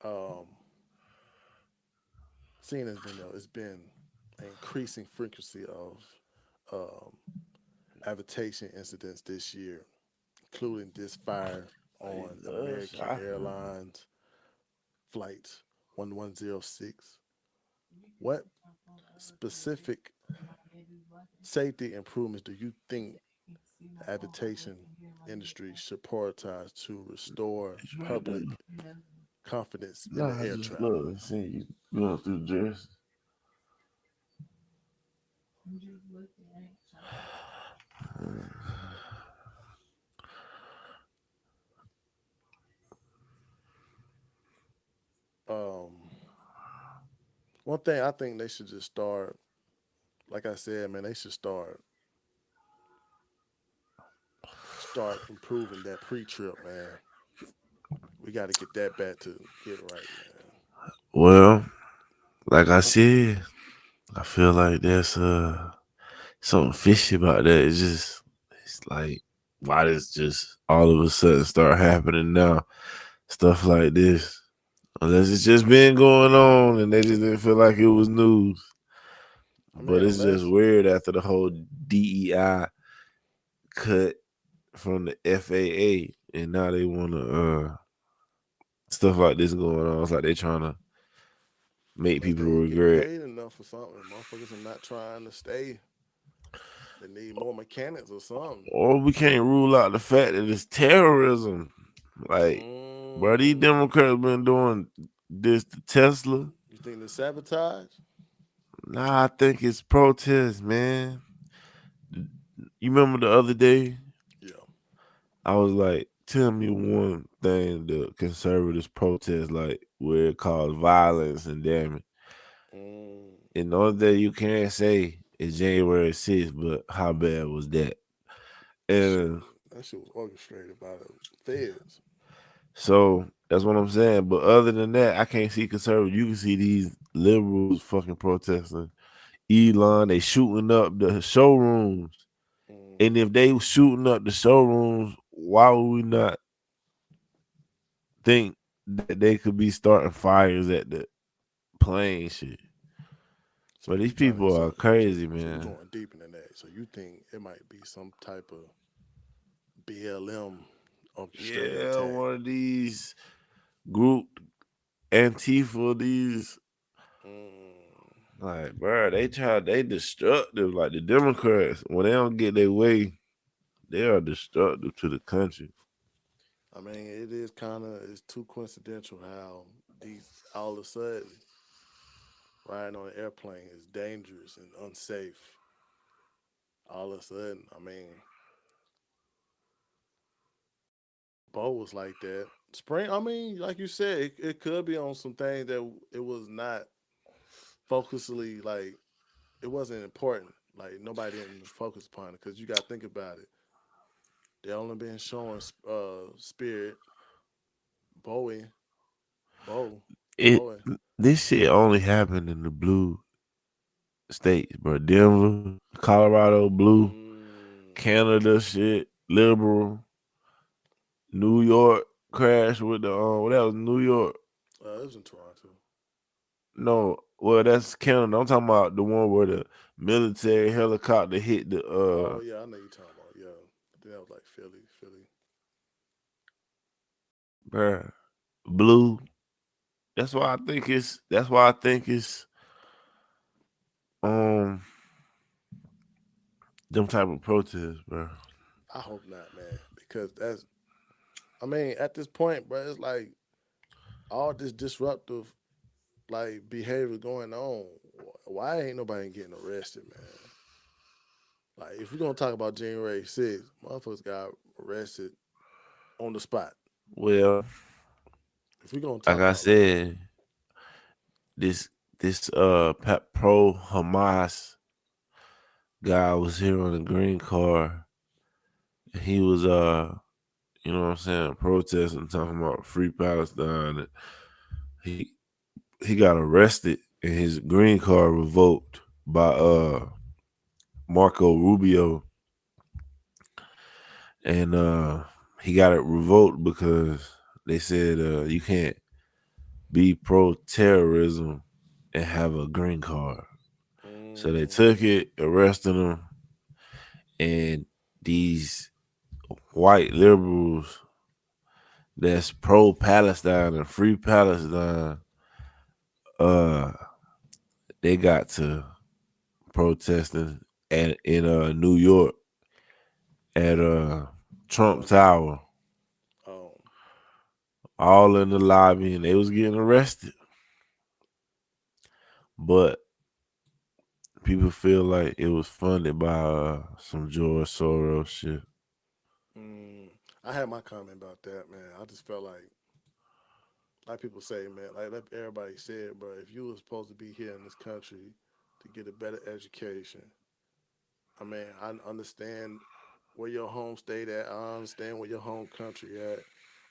Um, Seeing this video, it's been an increasing frequency of aviation incidents this year, including this fire on American Airlines flights 1106. What specific safety improvements do you think the aviation industry should prioritize to restore public confidence in the Nah, I air just travel? love and see you going through dress. Um, One thing I think they should just start, like I said, man, they should start improving that pre-trip, man. We got to get that back to get right, man. Well, like I said, I feel like there's something fishy about that. It's like why does just all of a sudden start happening now? Stuff like this. Unless it's just been going on and they just didn't feel like it was news. I mean, But it's just unless weird after the whole DEI cut from the FAA and now they wanna stuff like this going on. It's like they trying to make unless people they ain't getting regret. paid enough for something, motherfuckers are not trying to stay. They need more mechanics or something. Or we can't rule out the fact that it's terrorism. Like, bro, these Mm, Democrats been doing this to Tesla. you think they sabotage? Nah, I think it's protest, man. You remember the other day? Yeah. I was like, tell me one thing the conservatives protest like where it caused violence and damage. Mm, And the only thing you can't say is January 6th, but how bad was that? that shit And was that shit was orchestrated by the feds. so that's what I'm saying. But other than that, I can't see conservatives. You can see these liberals fucking protesting. Elon, they shooting up the showrooms. And Mm, if they shooting up the showrooms, why would we not think that they could be starting fires at the plane shit? so But these you trying to people are crazy, so you man. going deeper than that. So you think it might be some type of BLM orchestrated Yeah, attack? one of these group Antifa, these Mm, like, bro, they destructive. Like the Democrats, when they don't get their way, they are destructive to the country. I mean, it is kind of it's too coincidental how these all of a sudden riding on an airplane is dangerous and unsafe. All of a sudden, I mean, Bo was like that. Spring, I mean, like you said, it could be on some things that it was not focusly like it wasn't important. Like nobody didn't focus upon it because you got to think about it. They only been showing Spirit, Bowie, Bo, It Bowie. this shit only happened in the blue states, bro. Denver, Colorado, blue, Mm, Canada, shit, liberal, New York crash with the what that was New York. it was in Toronto. No, well that's Canada. I'm talking about the one where the military helicopter hit the Oh yeah, I know you talking about. Yeah, I think that was like Philly, Philly. bruh, blue. That's why I think it's um them type of protests, bro. I hope not, man, because that's. I mean, at this point, bro, it's like all this disruptive like behavior going on. Why ain't nobody getting arrested, man? Like, if we're gonna talk about January 6th, motherfuckers got arrested on the spot. Well, If we're gonna like talk I about like that, said, this pro Hamas guy was here on a green car. He was you know what I'm saying, protesting, talking about free Palestine. And he he got arrested and his green card revoked by Marco Rubio, and he got it revoked because they said you can't be pro terrorism and have a green card. So they mm, took it, arrested him, and these white liberals that's pro Palestine and free Palestine, uh, they got to protesting at in New York at Trump What? Tower, Um, all in the lobby, and they was getting arrested. But people feel like it was funded by some George Soros shit. mm, I had my comment about that, man. I just felt like people say, man, like everybody said, bro. If you was supposed to be here in this country to get a better education, I mean, I understand where your home state at. I understand where your home country at,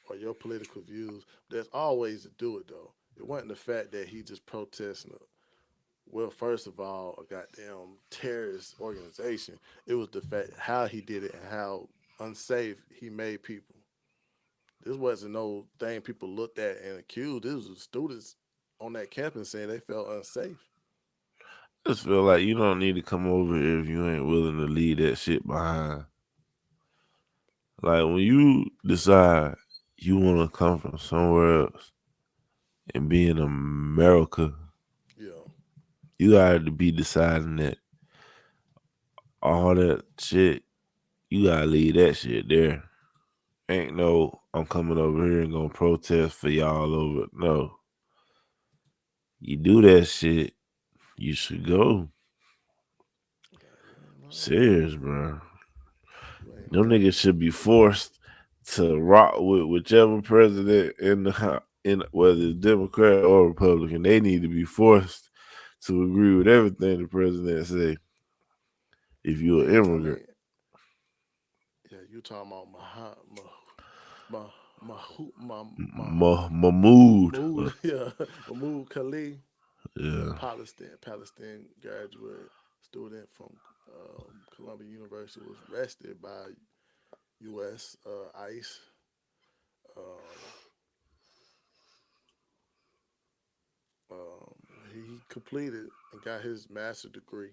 or your political views. There's always to do it though. It wasn't the fact that he just protesting. Well, first of all, a goddamn terrorist organization. It was the fact how he did it and how unsafe he made people. This wasn't no thing people looked at and accused. This was students on that campus saying they felt unsafe. I just feel like you don't need to come over here if you ain't willing to leave that shit behind. Like when you decide you want to come from somewhere else and be in America, Yeah, you got to be deciding that all that shit, you gotta leave that shit there. Ain't no, I'm coming over here and gonna protest for y'all over. No, you do that shit, you should go. yeah, you ain't lying. Serious, bro. You ain't Them lying. niggas should be forced to rock with whichever president in in whether it's Democrat or Republican. They need to be forced to agree with everything the president say. If you're an Yeah, I immigrant, mean, yeah, you talking about my Mahmoud, Mahmoud, yeah, Mahmoud Khalid, the yeah, Palestine graduate student from Columbia University, was arrested by U.S. ICE. Um, um, he completed and got his master's degree.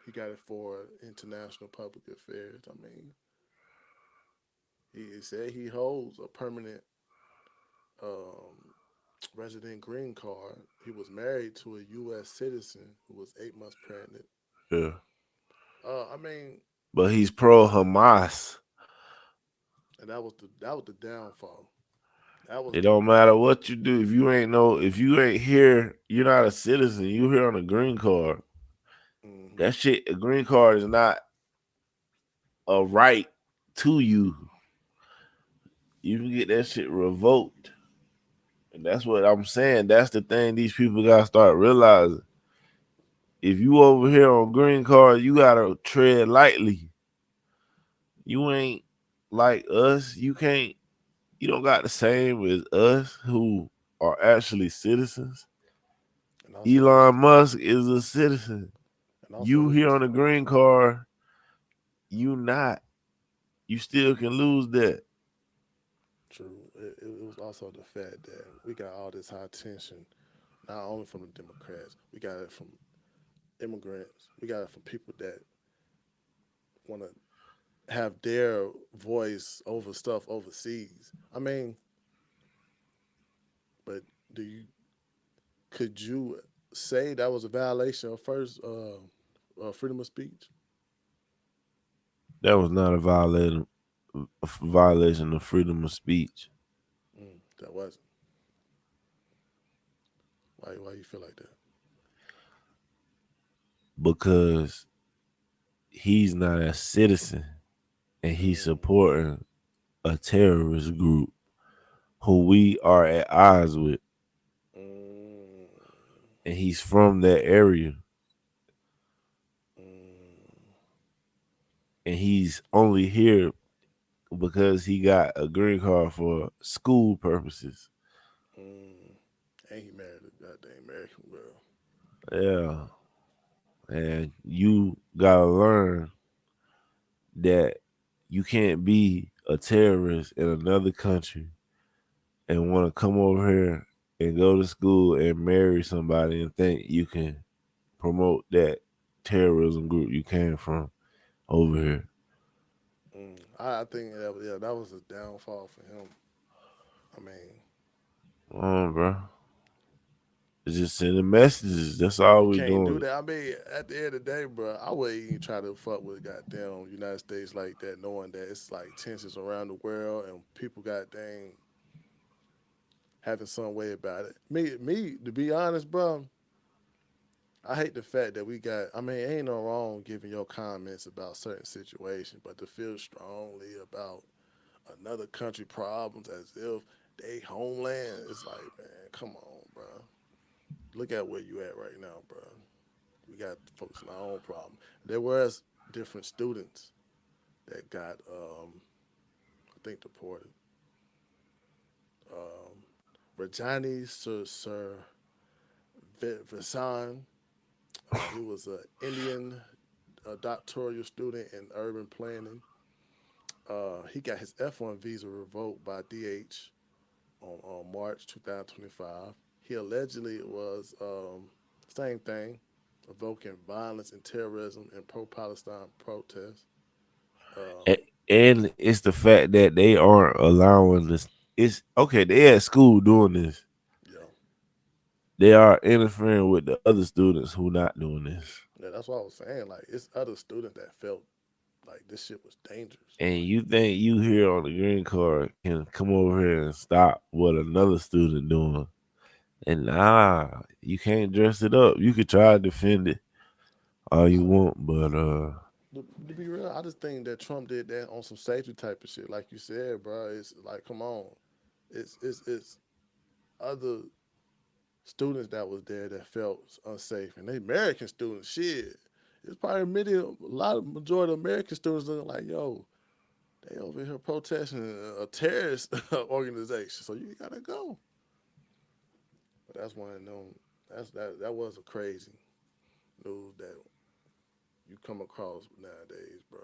He got it for international public affairs. I mean, he said he holds a permanent um, resident green card. He was married to a U.S. citizen who was 8 months pregnant. yeah. I mean, But he's pro Hamas. and that was the downfall. That was It the don't matter what you do if you ain't here, you're not a citizen. You here on a green card. hmm That shit, a green card is not a right to you. You can get that shit revoked. And that's what I'm saying. That's the thing these people gotta start realizing. If you over here on green card, you gotta tread lightly. You ain't like us. You don't got the same as us who are actually citizens. and also Elon Musk is a citizen. You his here on a green card, you not. You still can lose that. true. It was also the fact that we got all this high tension, not only from the Democrats, we got it from immigrants, we got it from people that want to have their voice over stuff overseas. I mean, but do you could you say that was a violation of first freedom of speech? That was not a violation of freedom of speech That wasn't. Why you feel like that? because he's not a citizen and he's Mm, supporting a terrorist group who we are at odds with, mm, and he's from that area, mm, and he's only here because he got a green card for school purposes. mm. Ain't he married a goddamn American girl? Yeah, and you gotta learn that you can't be a terrorist in another country and want to come over here and go to school and marry somebody and think you can promote that terrorism group you came from over here. I think that was a downfall for him. I mean, Bro. It's just sending messages. That's all you we can't do doing. that. I mean, at the end of the day, bro, I wouldn't even try to fuck with goddamn United States like that, knowing that it's like tensions around the world and people goddamn having some way about it. Me, to be honest, bro, I hate the fact that we got. I mean, ain't no wrong giving your comments about certain situations, but to feel strongly about another country problems as if they homeland, it's like, man, come on, bro. Look at where you at right now, bro. We got to focus on our own problem. There was different students that got, I think, deported. Um, Rajani Sir Vasan, he was an Indian doctoral student in urban planning. He got his F1 visa revoked by DH on March 2025. He allegedly was same thing, evoking violence and terrorism and pro-Palestine protests. Um, And it's the fact that they aren't allowing this. It's okay. They at school doing this. yeah, They are interfering with the other students who not doing this. yeah, that's what I was saying. Like, it's other students that felt like this shit was dangerous. And you think you here on the green card can come over here and stop what another student doing? And you can't dress it up. You could try to defend it all you want, but To be real, I just think that Trump did that on some safety type of shit. Like you said, bro, it's like, come on, it's other students that was there that felt unsafe, and they American students, shit. It's probably majority of American students looking like, yo, they over here protesting a terrorist organization, so you gotta go. But that's one of them. That was a crazy news that you come across nowadays, bro.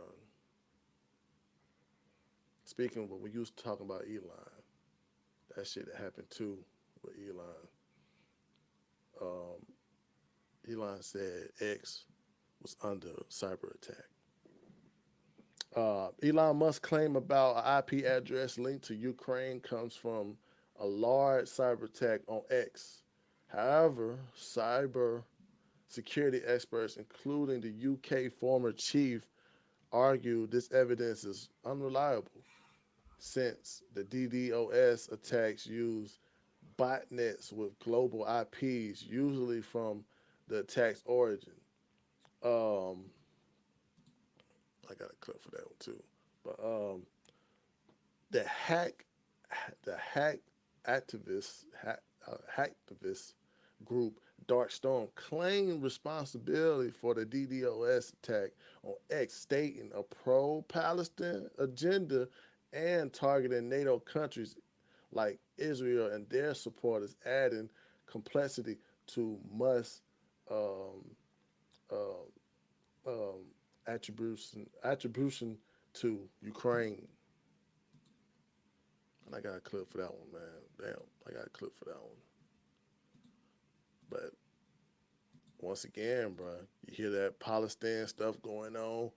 Speaking of what we used to talking about Elon, that shit that happened too with Elon. Um, Elon said X was under cyber attack. Elon Musk claim about an IP address linked to Ukraine comes from a large cyber attack on X. However, cyber security experts, including the UK former chief, argue this evidence is unreliable since the DDoS attacks use botnets with global IPs, usually from the attack's origin. Um, I got a clip for that one too. But the hack, the hacktivist group Dark Storm claimed responsibility for the DDoS attack on X, stating a pro-Palestine agenda and targeting NATO countries like Israel and their supporters, adding complexity to Musk's um, uh, um, attribution to Ukraine. And I got a clip for that one, man. Damn, I got a clip for that one. But once again, bro, you hear that Palestine stuff going on.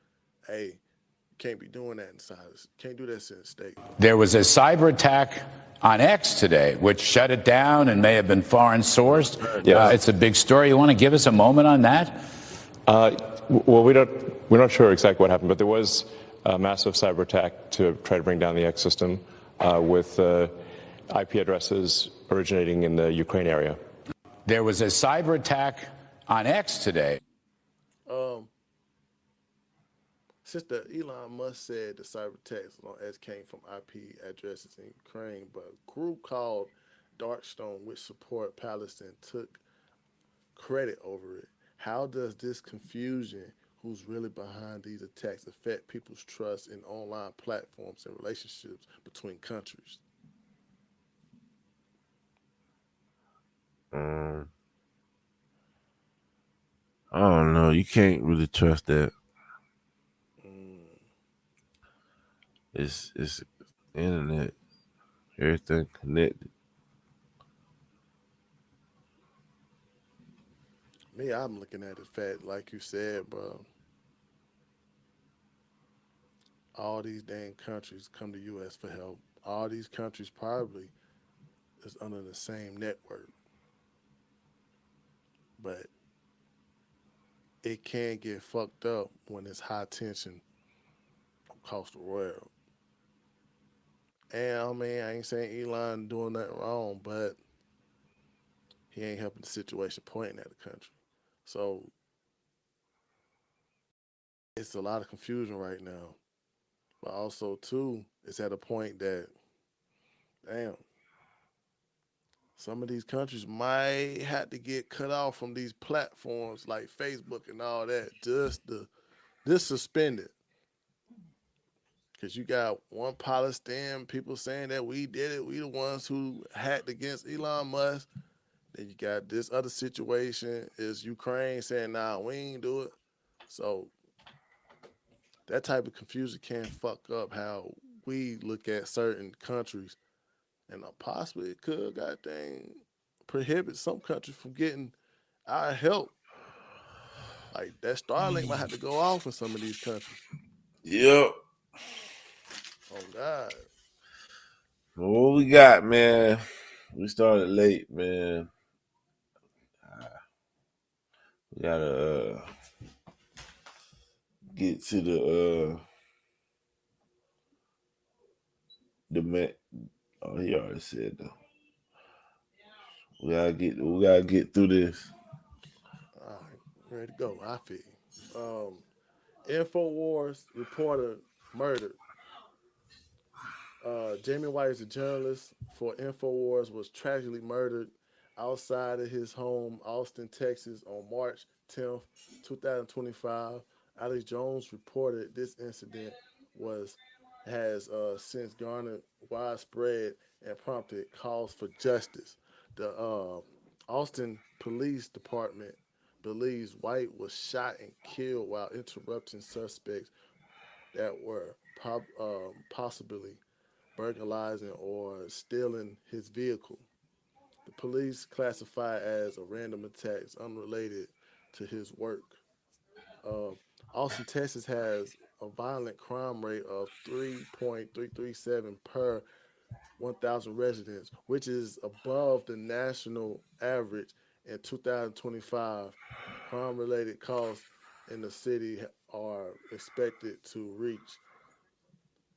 Hey, you can't be doing that inside. Can't do that in the state. There was a cyber attack on X today, which shut it down and may have been foreign sourced. It's a big story. You want to give us a moment on that? Well, we're not sure exactly what happened, but there was a massive cyber attack to try to bring down the X system with IP addresses originating in the Ukraine area. There was a cyber attack on X today. Sister Elon Musk said the cyber attacks on X came from IP addresses in Ukraine, but a group called Darkstone, which support Palestine, took credit over it. How does this confusion, who's really behind these attacks, affect people's trust in online platforms and relationships between countries? I don't know. You can't really trust that. It's internet, everything connected. Me, I'm looking at the fact, like you said, bro. all these dang countries come to U.S. for help. All these countries probably is under the same network, but it can get fucked up when it's high tension across the world. And I mean, I ain't saying Elon doing nothing wrong, but he ain't helping the situation pointing at the country. So it's a lot of confusion right now. But also too, it's at a point that damn, some of these countries might have to get cut off from these platforms like Facebook and all that, just suspended. Cause you got one Palestinian people saying that we did it, we the ones who hacked against Elon Musk. Then you got this other situation is Ukraine saying, nah, we ain't do it. So that type of confusion can fuck up how we look at certain countries. And possibly it could, goddamn, prohibit some countries from getting our help. Like that Starlink might have to go off in some of these countries. Yep. Oh God. What we got, man? We started late, man. We gotta get to the man. Oh, he already said that. We gotta get through this. All right, ready to go. I feel you. InfoWars reporter murdered. Jamie White is a journalist for InfoWars, was tragically murdered outside of his home, Austin, Texas, on March 10th, 2025. Alex Jones reported this incident was has since garnered widespread and prompted calls for justice. The Austin Police Department believes White was shot and killed while interrupting suspects that were possibly burglarizing or stealing his vehicle. The police classify as a random attacks unrelated to his work. Uh, Austin, Texas has a violent crime rate of 3.337 per 1,000 residents, which is above the national average. In 2025, crime related costs in the city are expected to reach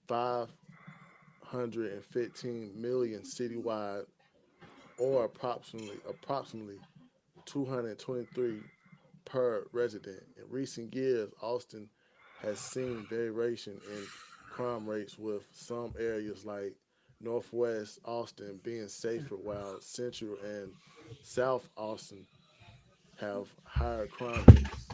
515 million citywide, or approximately 223 per resident. In recent years, Austin has seen variation in crime rates, with some areas like Northwest Austin being safer, while Central and South Austin have higher crime rates.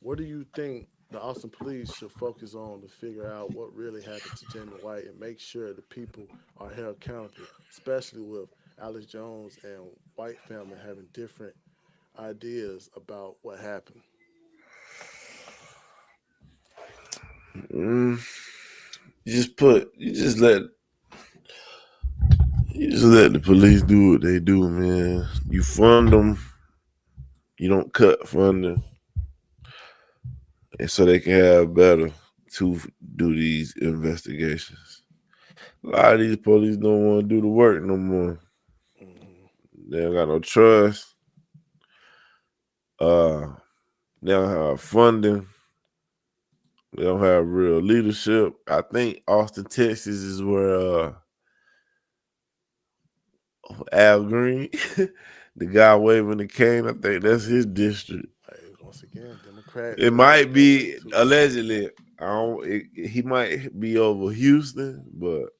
What do you think the Austin police should focus on to figure out what really happened to Jamie White and make sure the people are held accountable, especially with Alex Jones and White family having different ideas about what happened? Mm, you just let the police do what they do, man. You fund them, you don't cut funding, and so they can have better to do these investigations. A lot of these police don't want to do the work no more. Mm-hmm. They don't got no trust. Uh, they don't have funding. They don't have real leadership. I think Austin, Texas is where Al Green, the guy waving the cane, I think that's his district. Like, once again, Democrat It leaning might in that way be too. allegedly. I don't. He might be over Houston, but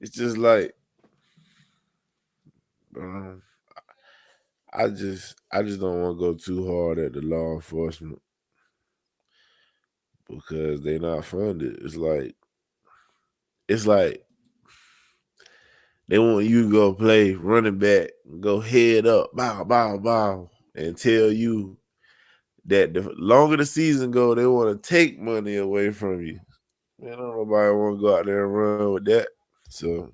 it's just like um, I just don't want to go too hard at the law enforcement because they not funded. It's like they want you to go play running back, go head up, bow, bow, bow, and tell you that the longer the season go, they want to take money away from you. Man, don't nobody want to go out there and run with that. So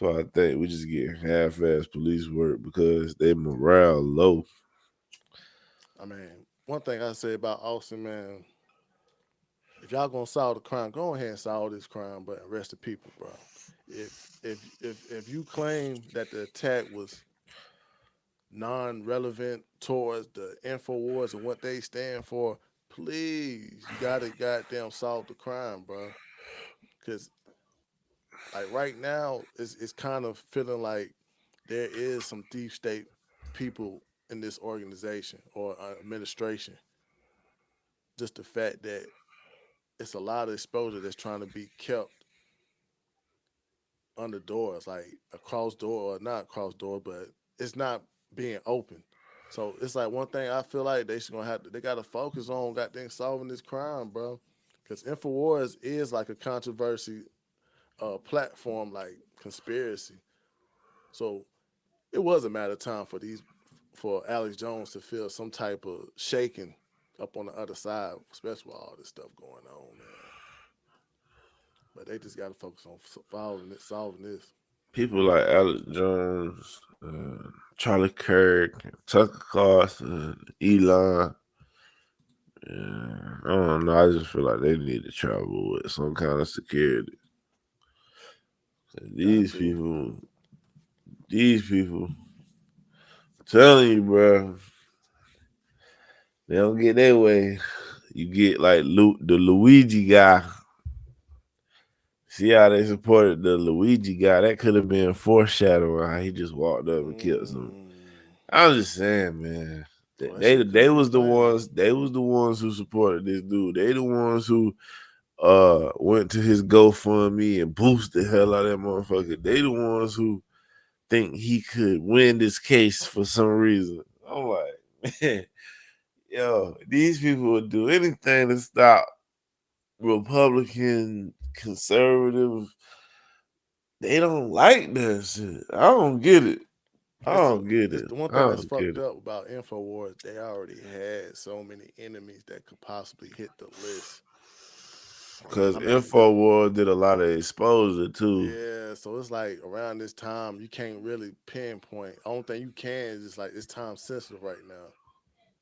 I think we just get half-ass police work because they morale low. I mean, one thing I say about Austin, man, if y'all gonna solve the crime, go ahead and solve this crime, but arrest the people, bro. If you claim that the attack was non-relevant towards the Infowars and what they stand for, please, you gotta goddamn solve the crime, bro. Cause like right now, it's kind of feeling like there is some deep state people in this organization or administration. Just the fact that it's a lot of exposure that's trying to be kept under doors, like across door or not across door, but it's not being open. So it's like one thing I feel like they should gonna have to, they gotta focus on goddamn solving this crime, bro. Because Infowars is like a controversy platform like conspiracy. So it was a matter of time for Alex Jones to feel some type of shaking up on the other side, especially with all this stuff going on, man. But they just got to focus on solving this. People like Alex Jones, Charlie Kirk, Tucker Carlson, Elon. Yeah, I don't know. I just feel like they need to travel with some kind of security. These people, I'm telling you, bro, they don't get their way. You get like the Luigi guy. See how they supported the Luigi guy? That could have been foreshadowing how he just walked up and killed someone. I was just saying, man. They was the ones who supported this dude. They the ones who went to his GoFundMe and boosted the hell out of that motherfucker. They the ones who think he could win this case for some reason. I'm like, man, yo, these people would do anything to stop Republican, conservative. They don't like that shit. I don't get it. I don't get It's it. the one I thing that's don't get fucked it. up about Infowars. They already had so many enemies that could possibly hit the list. Because I mean, Infowars did a lot of exposure too. yeah, so it's like around this time you can't really pinpoint. Only thing you can is just like it's time sensitive right now.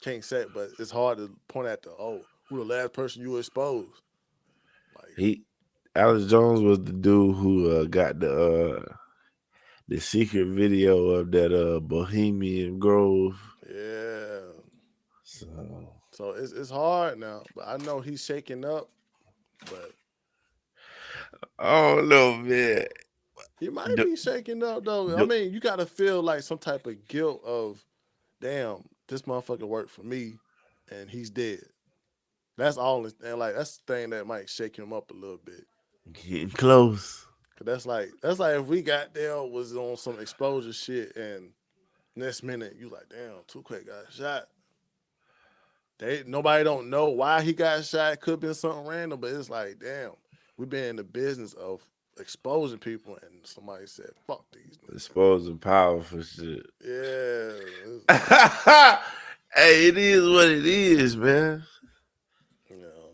Can't say it, but it's hard to point at who the last person you exposed. Like Alex Jones was the dude who got the secret video of that Bohemian Grove. yeah. So So it's hard now, but I know he's shaking up, but I don't know, man. he might be shaking up though. I mean, you gotta feel like some type of guilt of, damn, this motherfucker worked for me, and he's dead. That's all, and like that's the thing that might shake him up a little bit. Getting close. Cause that's like if we got there was on some exposure shit, and next minute you like, damn, Too Quick got shot. Nobody don't know why he got shot. Could have been something random, but it's like, damn, we've been in the business of exposing people, and somebody said, "Fuck these niggas." Exposing powerful shit. Yeah. Hey, it is what it is, man. You know,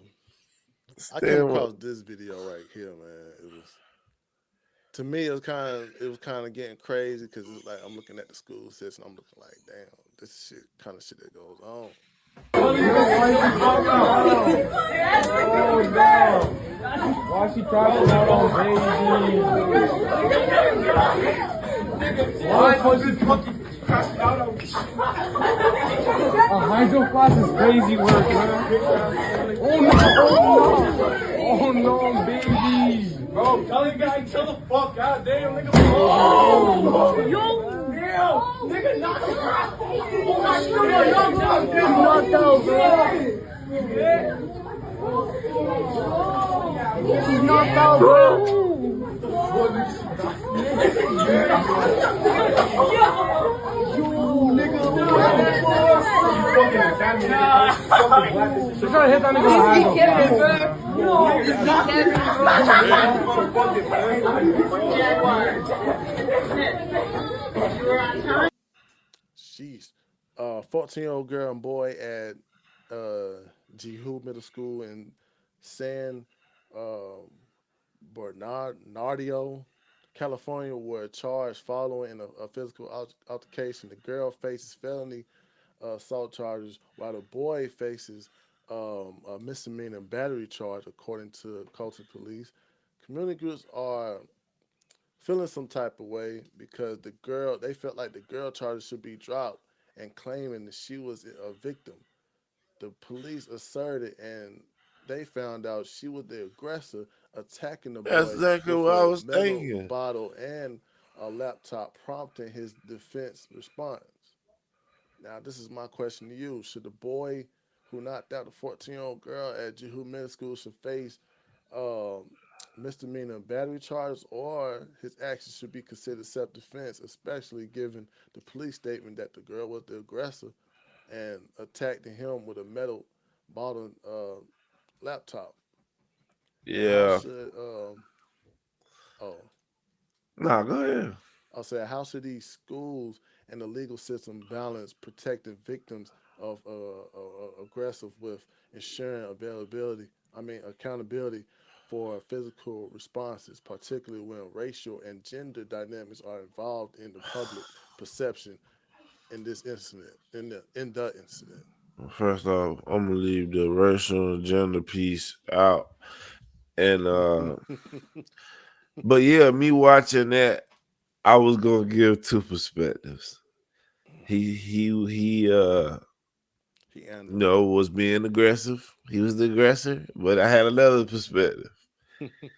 I came across this video right here, man. It was, to me, it was kind of getting crazy because it's like I'm looking at the school system. I'm looking like, damn, this shit kind of shit that goes on. Why she crashing out on baby? Why is fucking crashing out on a hydro flask is crazy work, man. Oh no, baby. Bro, tell the guy, chill the fuck out, damn, nigga. Oh, yo. Damn, nigga, knock him out. Oh my god, yo, knocked out, bro. Yeah. She's knocked out, bro. She's trying to hit that nigga. Sheesh. 14-year-old girl and boy at Jihu Middle School in San Bernardino, California, were charged following a physical altercation. The girl faces felony assault charges, while the boy faces a misdemeanor battery charge, according to Colton Police. Community groups are feeling some type of way because they felt like the girl charges should be dropped and claiming that she was a victim. The police asserted and they found out she was the aggressor, attacking the That's boy exactly with what I a was metal thinking. bottle and a laptop, prompting his defense response. Now, this is my question to you. Should the boy who knocked out the 14-year-old girl at Jehu Middle School should face um, misdemeanor battery charges, or his actions should be considered self-defense, especially given the police statement that the girl was the aggressor and attacked him with a metal bottle laptop? And how Yeah. should oh Nah, go ahead. I'll say, how should these schools and the legal system balance protecting victims of aggressive with ensuring availability? I mean, accountability for physical responses, particularly when racial and gender dynamics are involved in the public perception in this incident, in the incident. First off, I'm gonna leave the racial and gender piece out. And but yeah, me watching that, I was gonna give two perspectives. He He handled no was being aggressive. He was the aggressor, but I had another perspective. it.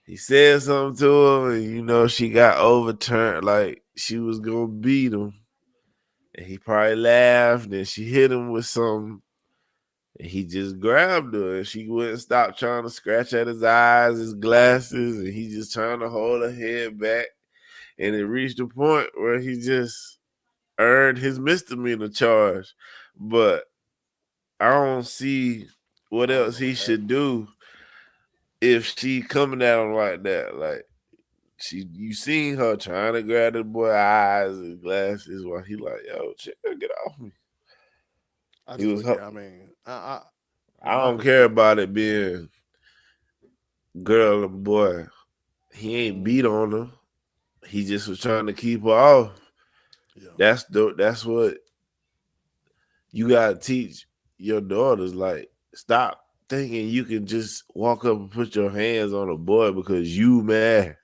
He said something to her, and she got overturned like she was gonna beat him. And he probably laughed, and she hit him with something. And he just grabbed her, and she wouldn't stop trying to scratch at his eyes, his glasses, and he just trying to hold her head back. And it reached a point where he just earned his misdemeanor charge. But I don't see what I don't else know he what should happened. do if she coming at him like that. Like you seen her trying to grab the boy eyes and glasses while he like, yo, chill, get off me. I He just was. look at. I mean, I my don't care perspective. about it being girl or boy. He ain't Mm, beat on her. He just was trying to keep her off. yeah, That's what you gotta teach your daughters. Like, stop thinking you can just walk up and put your hands on a boy because you mad.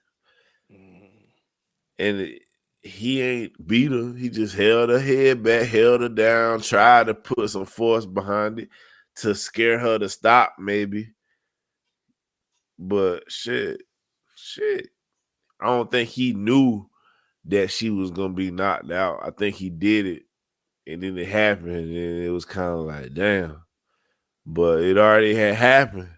mm, He ain't beat her. He just held her head back, held her down, tried to put some force behind it to scare her to stop, maybe. But shit. I don't think he knew that she was gonna be knocked out. I think he did it, and then it happened, and it was kind of like, damn. But it already had happened.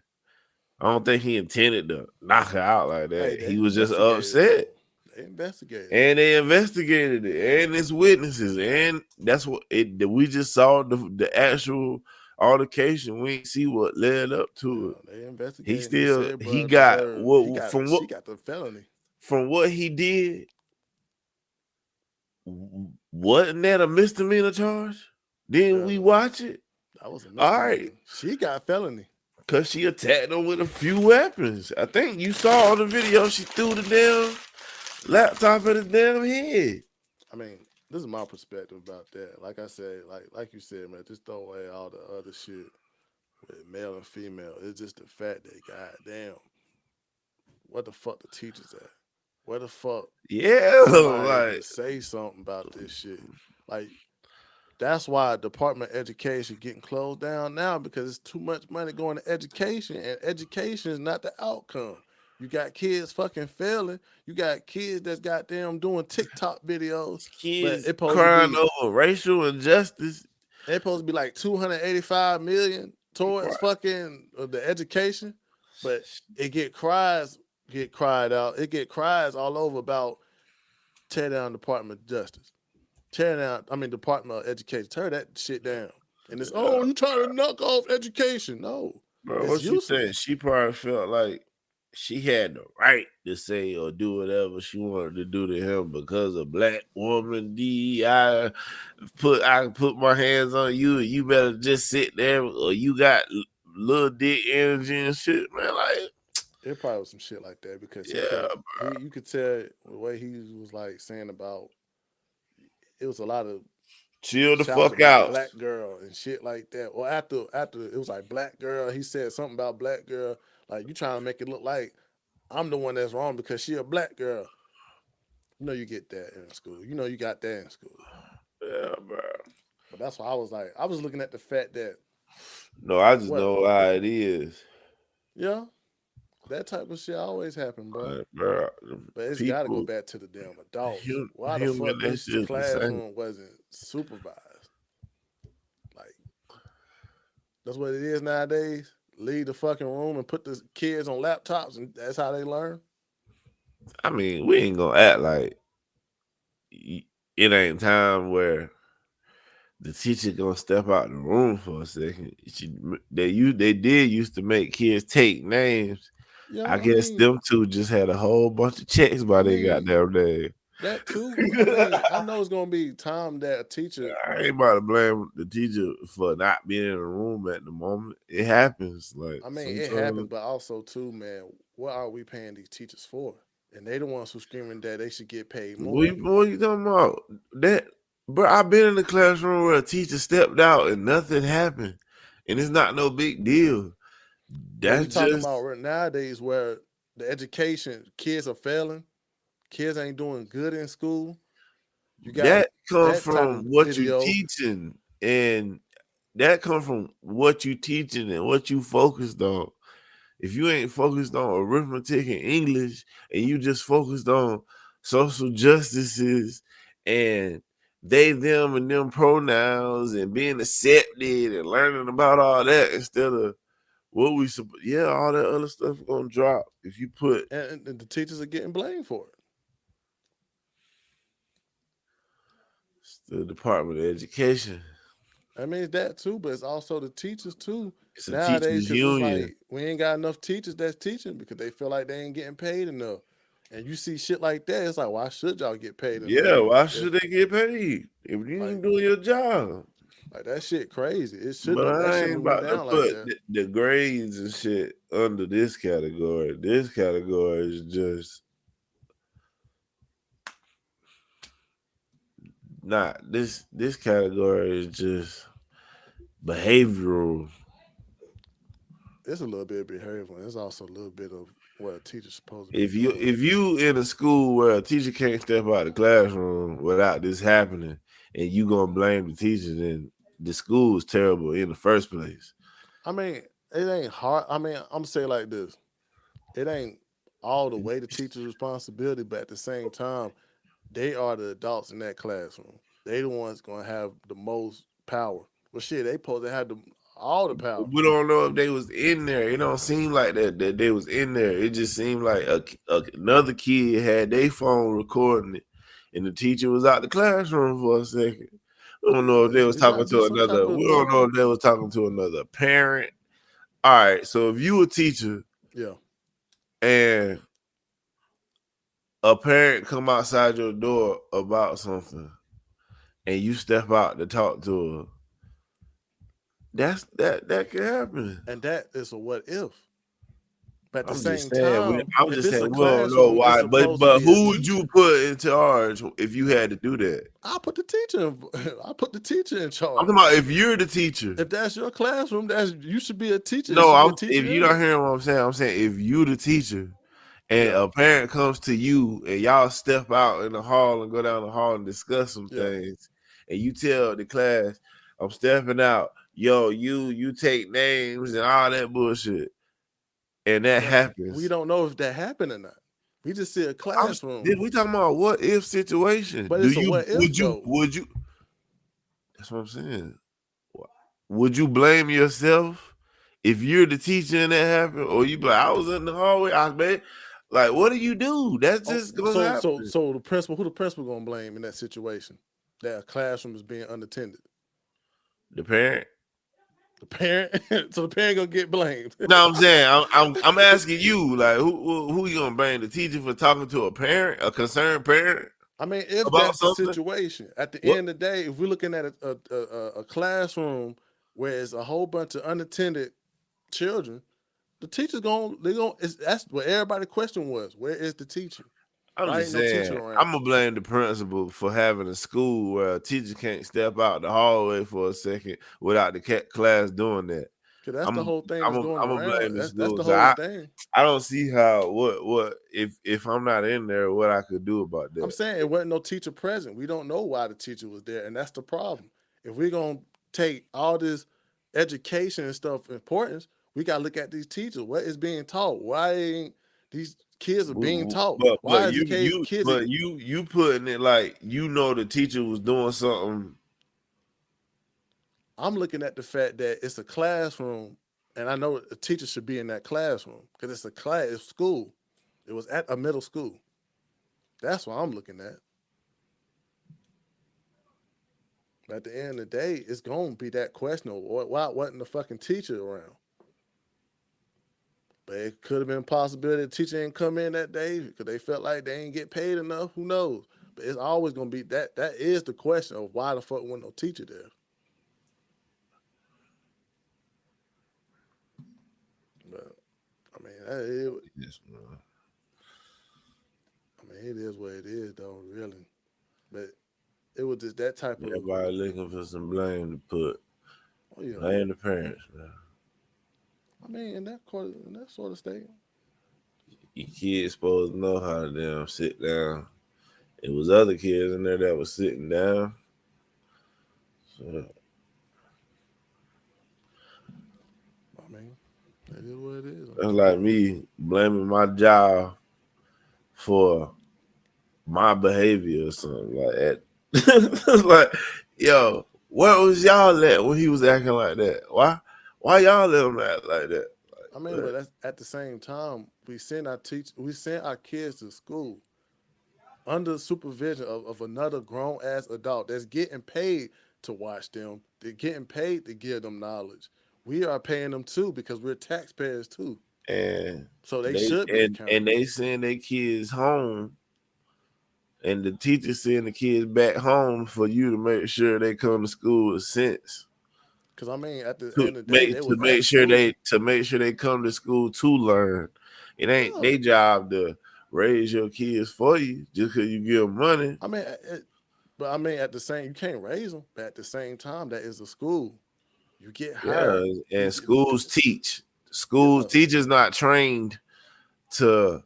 I don't think he intended to knock her out like hey, that. they He was just investigated upset. though. They investigated. And they investigated it, and it's witnesses, and that's what it. We just saw the actual altercation. We ain't see what led up to it. Yeah, they investigated. And they said, He bro, got deserved. He what got. She got the felony. from what he did. Wasn't that a misdemeanor charge? Didn't we watch it? That was a All misdemeanor. right, She got felony. because she attacked him with a few weapons. I think you saw on the video she threw the damn laptop at his damn head. I mean, this is my perspective about that. Like I said, like you said, man, just throw away all the other shit with male and female. It's just the fact that, goddamn, what the fuck the teachers at? Where the fuck Yeah, somebody like would say something about this shit? Like, that's why Department of Education getting closed down now, because it's too much money going to education, and education is not the outcome. You got kids fucking failing. You got kids that's goddamn doing TikTok videos, but kids it supposed to crying be over racial injustice. supposed to be like 285 million towards Right. fucking the education, but it get cried out. It get cries all over about tear down Department of Justice. Tear down, I mean, Department of Education. Tear that shit down. And it's, oh, you trying to knock off education. No, Bro, it's what she useless. said? She probably felt like she had the right to say or do whatever she wanted to do to him because a black woman. I put my hands on you, and you better just sit there, or you got little dick energy and shit, man. Like, It probably was some shit like that because yeah, you could tell the way he was like saying about, it was a lot of Chill the shouts fuck about out. black girl and shit like that. Or after it was like black girl, he said something about black girl. Like you trying to make it look like I'm the one that's wrong because she a black girl. You know you get that in school. You know you got that in school. Yeah, bro. But that's why I was like, I was looking at the fact that No, I just what, know how it is. yeah, that type of shit always happen, bro. Like, bro, But it's got to go people, back to the damn adults. Why the human fuck this nature is the same. classroom wasn't supervised? Like that's what it is nowadays. Leave the fucking room and put the kids on laptops, and that's how they learn. I mean, we ain't gonna act like it ain't time where the teacher gonna step out the room for a second. They did used to make kids take names. Yeah, I I guess mean, them two just had a whole bunch of checks by I they mean goddamn name. that too. I mean, I know it's gonna be time that a teacher. I ain't about to blame the teacher for not being in the room at the moment. It happens. Like I mean, it happens, sometimes but also too, man. What are we paying these teachers for? And they the ones who screaming that they should get paid more. what you talking about? That bro, I've been in the classroom where a teacher stepped out and nothing happened. And it's not no big deal. But we That's talking just about right nowadays where the education kids are failing, kids ain't doing good in school. You got that comes that type from of what you video. teaching, and that comes from what you teaching and what you focused on. If you ain't focused on arithmetic and English and you just focused on social justices and they, them, and them pronouns and being accepted and learning about all that instead of what we all that other stuff gonna drop if you put And the teachers are getting blamed for it. the Department of Education. I mean, it's that too, but it's also the teachers too. It's a Nowadays, teachers because it's union. like we ain't got enough teachers that's teaching because they feel like they ain't getting paid enough. And you see shit like that, it's like, why should y'all get paid enough? Yeah, why should they get paid if you ain't doing your job? Like that shit crazy. It But shouldn't. That I shouldn't ain't have went about to down like put that. the grades and shit under this category. This category is just not this. This category is just behavioral. It's a little bit of behavioral. It's also a little bit of what a teacher's supposed to be If you doing. if you in a school where a teacher can't step out of the classroom without this happening, and you gonna blame the teacher, then the school is terrible in the first place. I mean, it ain't hard. I mean, I'm saying like this. It ain't all the way the teacher's responsibility, but at the same time, they are the adults in that classroom. They the ones gonna have the most power. Well, shit, they supposed to have all the power. We don't know if they was in there. It don't seem like that they was in there. It just seemed like another kid had their phone recording it, and the teacher was out the classroom for a second. We don't know if they was It got to talking be to some type another. of We don't know if they was talking to another parent. All right, so if you a teacher, yeah, and a parent come outside your door about something, and you step out to talk to her, that can happen. and that is a what if. But at the I'm just same saying. time, I'm if just it's saying a we don't know classroom, it's why. But supposed to be a who would teacher. you put in charge if you had to do that? I put the teacher. I put the teacher in charge. I'm talking about if you're the teacher. If that's your classroom, you should be a teacher. No, It should be a if teacher you in don't it. hear what I'm saying if you the teacher and Yeah, a parent comes to you and y'all step out in the hall and go down the hall and discuss some yeah. things, and you tell the class, I'm stepping out, yo, you take names and all that bullshit. And that But happens. we don't know if that happened or not. We just see a classroom. We talking about what if situation. But it's a what if though. Would you that's what I'm saying. Would you blame yourself if you're the teacher and that happened? Or you be like, I was in the hallway, I bet. Like, what do you do? That's just gonna happen. So the principal, who the principal gonna blame in that situation? That a classroom is being unattended. The parent. The parent, so the parent gonna get blamed. No, I'm saying I'm asking you, like, who you gonna blame? The teacher for talking to a parent, a concerned parent? I mean, if About that's something? the situation, at the What? end of the day, if we're looking at a classroom where it's a whole bunch of unattended children, the teacher's that's what everybody's question was. Where is the teacher? I'm Why just ain't no teacher saying, around? I'm gonna blame the principal for having a school where a teacher can't step out the hallway for a second without the class doing that. Cause that's the I'm whole thing that's going I'm gonna blame around. the That's school. the So whole thing. I don't see how what if I'm not in there, what I could do about I'm that. saying it wasn't no teacher present. We don't know why the teacher was there, and that's the problem. If we're gonna take all this education and stuff importance, we gotta look at these teachers. What is being taught? Why ain't these kids are being taught? But Why is the kids? you putting it like the teacher was doing something. I'm looking at the fact that it's a classroom, and I know a teacher should be in that classroom because it's a class, it's school. It was at a middle school. That's what I'm looking at. But at the end of the day, it's gonna be that question of why wasn't the fucking teacher around? But it could have been a possibility the teacher didn't come in that day because they felt like they ain't get paid enough. Who knows? But it's always gonna be that. That is the question of why the fuck wasn't no teacher there. But I mean, it is what it is, though. Really, but it was just that type of. Everybody looking for some blame to put. Oh yeah, blame the parents, man. I mean, in that sort of state, your kids supposed to know how to damn sit down. It was other kids in there that was sitting down. So, I mean, that is what it is. that's like me blaming my job for my behavior or something like that. It's like, yo, where was y'all at when he was acting like that? Why y'all let him act like that? I mean, but that's at the same time, we send our kids to school under supervision of another grown ass adult that's getting paid to watch them. They're getting paid to give them knowledge. We are paying them too because we're taxpayers too. And so they should be accountable. And they send their kids home, and the teacher send the kids back home for you to make sure they come to school with sense. Because I mean, at the end of the day, to make sure they come to school to learn. It ain't their job to raise your kids for you just because you give them money. I mean, but I mean, at the same, you can't raise them. But at the same time, that is a school. You get hired. Yeah, and schools teach. Teachers not trained to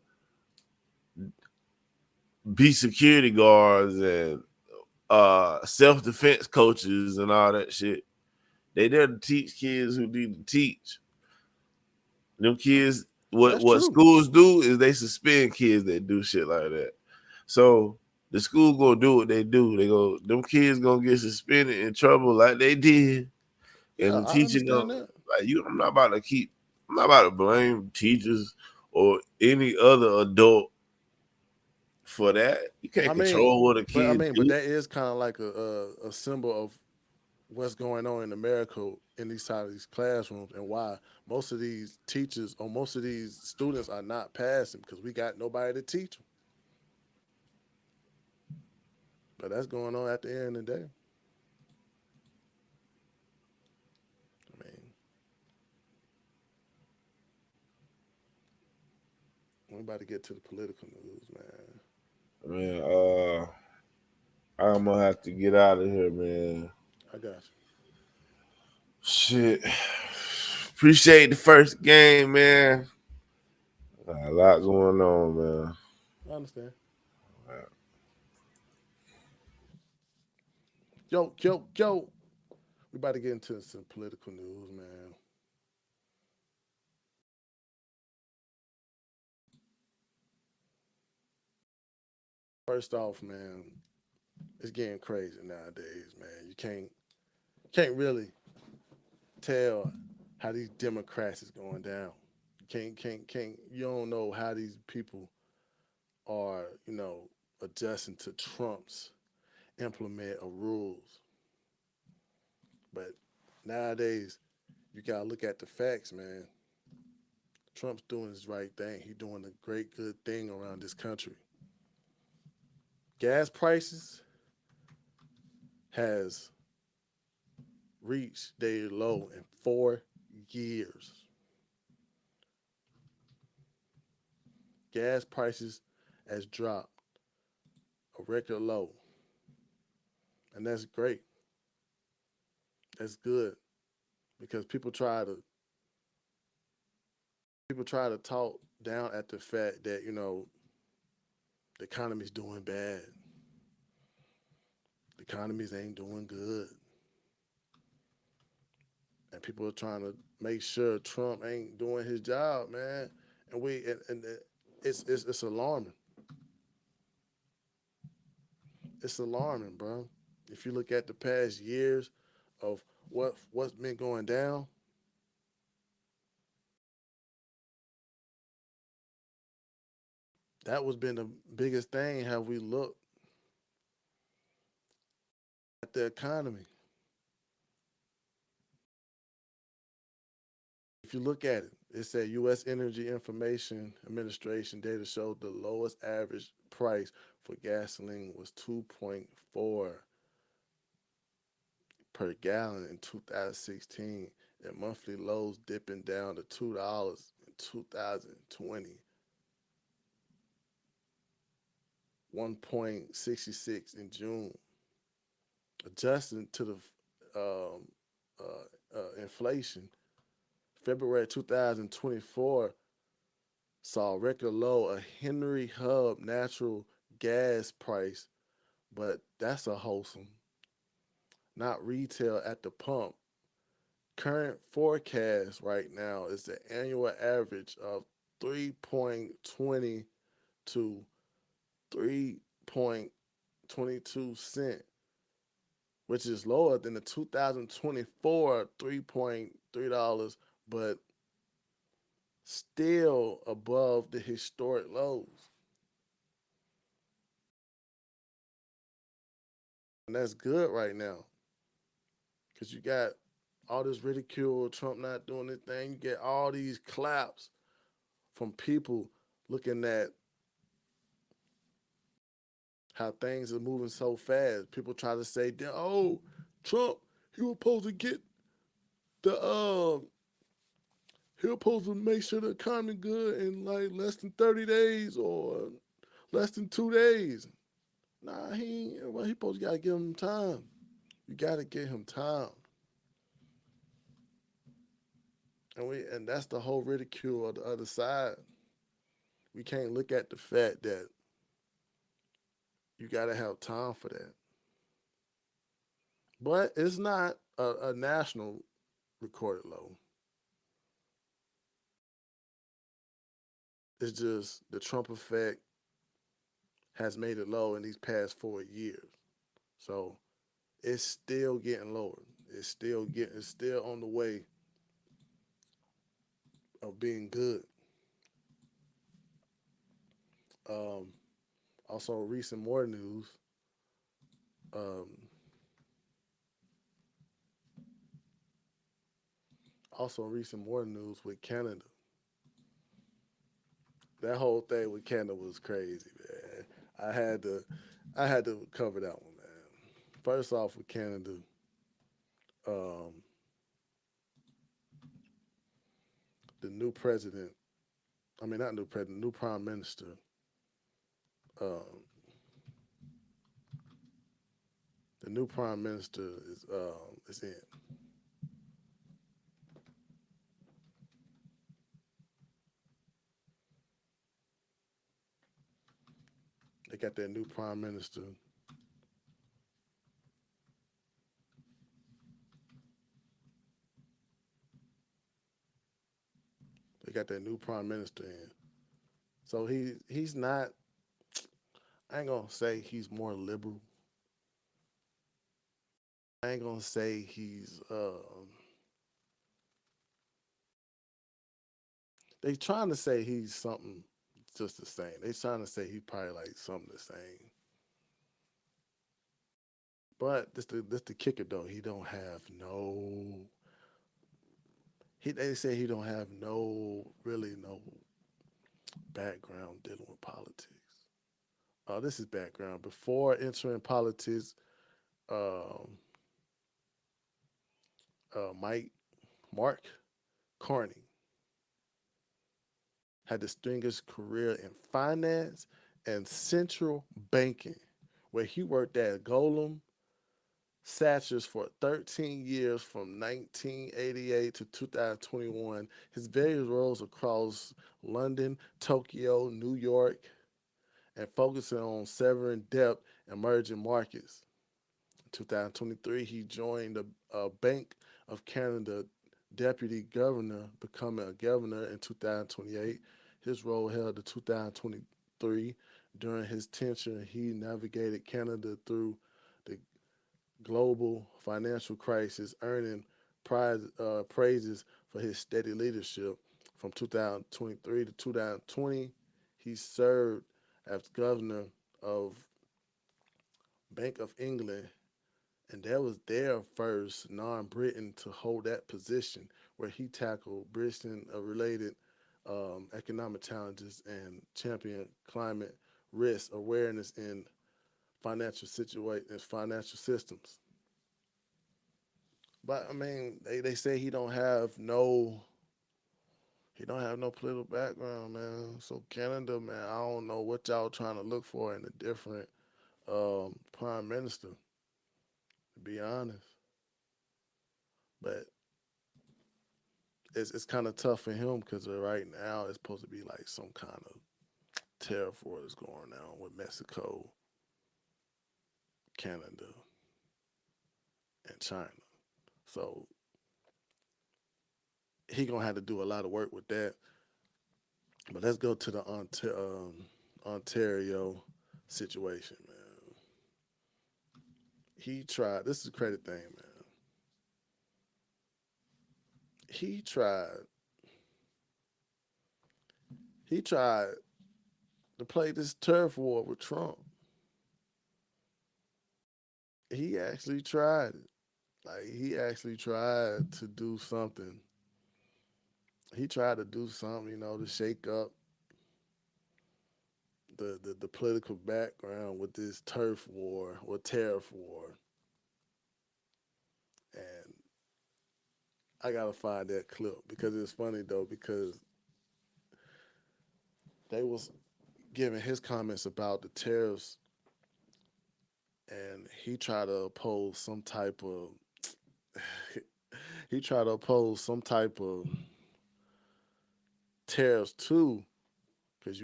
be security guards and self-defense coaches and all that shit. They there to teach kids who need to teach. Them kids, what schools do is they suspend kids that do shit like that. So the school gonna do what they do. Them kids gonna get suspended in trouble like they did. Yeah, and the teaching them, like I'm not about to blame teachers or any other adult for that. You can't control what a kid do. But that is kind of like a symbol of what's going on in America in these side of these classrooms and why most of these teachers or most of these students are not passing because we got nobody to teach them. But that's going on at the end of the day. I mean, we're about to get to the political news, man. Man, I'm gonna have to get out of here, man. I got you. Shit. Appreciate the first game, man. Got a lot going on, man. I understand. Yo. We about to get into some political news, man. First off, man, it's getting crazy nowadays, man. You can't really tell how these Democrats is going down. You don't know how these people are, adjusting to Trump's implement of rules. But nowadays, you gotta look at the facts, man. Trump's doing his right thing. He's doing a great, good thing around this country. Gas prices has reached their low in 4 years. Gas prices has dropped a record low. And that's great. That's good. Because people try to talk down at the fact that, the economy's doing bad. The economies ain't doing good. And people are trying to make sure Trump ain't doing his job, man. And it's alarming. It's alarming, bro. If you look at the past years of what's been going down, that was been the biggest thing. How we look at the economy. If you look at it, it said U.S. Energy Information Administration data showed the lowest average price for gasoline was 2.4 per gallon in 2016, and monthly lows dipping down to $2 in 2020. 1.66 in June. Adjusting to the inflation, February 2024 saw a record low, a Henry Hub natural gas price, but that's a wholesome, not retail at the pump. Current forecast right now is the annual average of 3.20 to 3.22 cent, which is lower than the 2024 $3.3, but still above the historic lows. And that's good right now because you got all this ridicule, Trump not doing anything. You get all these claps from people looking at how things are moving so fast. People try to say, "Oh, Trump, he was supposed to get the he was supposed to make sure the economy good in like less than 30 days or less than 2 days." Nah, he ain't. Well, he supposed to gotta give him time. You gotta give him time. And that's the whole ridicule of the other side. We can't look at the fact that you gotta have time for that. But it's not a national recorded low. It's just the Trump effect has made it low in these past 4 years. So it's still getting lower. It's still on the way of being good. Um, Also, recent more news. Um, Also, recent more news with Canada. That whole thing with Canada was crazy, man. I had to cover that one, man. First off, with Canada, um, the new president. I mean, not new president, new prime minister. Um, the new prime minister is in. They got their new prime minister. They got their new prime minister in. So he's not. I ain't gonna say he's more liberal. I ain't gonna say he's. They trying to say he's something just the same. They trying to say he probably like something the same. But this the kicker though. He don't have no. They say he don't have no background dealing with politics. This is background. Before entering politics, um, Mark Carney had distinguished career in finance and central banking where he worked at Golem Satchers for 13 years from 1988 to 2021. His various roles across London, Tokyo, New York, and focusing on severing debt emerging markets. In 2023, he joined the Bank of Canada deputy governor, becoming a governor in 2028. His role held to 2023. During his tenure, he navigated Canada through the global financial crisis, earning praises for his steady leadership. From 2023 to 2020, he served as governor of Bank of England, and that was their first non-Briton to hold that position, where he tackled Britain-related economic challenges and championed climate risk awareness in financial systems. But I mean, they say he don't have no political background, man. So Canada, man, I don't know what y'all trying to look for in a different prime minister, to be honest. But it's kind of tough for him because right now it's supposed to be like some kind of tariff war that's going on with Mexico, Canada, and China. So he gonna have to do a lot of work with that. But let's go to the Ontario situation, man. He tried. This is a credit thing, man. He tried. He tried to play this turf war with Trump. He actually tried it. Like he actually tried to do something. He tried to do something, to shake up the political background with this turf war or tariff war. And I gotta find that clip because it's funny though, because they was giving his comments about the tariffs, and he tried to oppose some type of he tried to oppose some type of tariffs too, because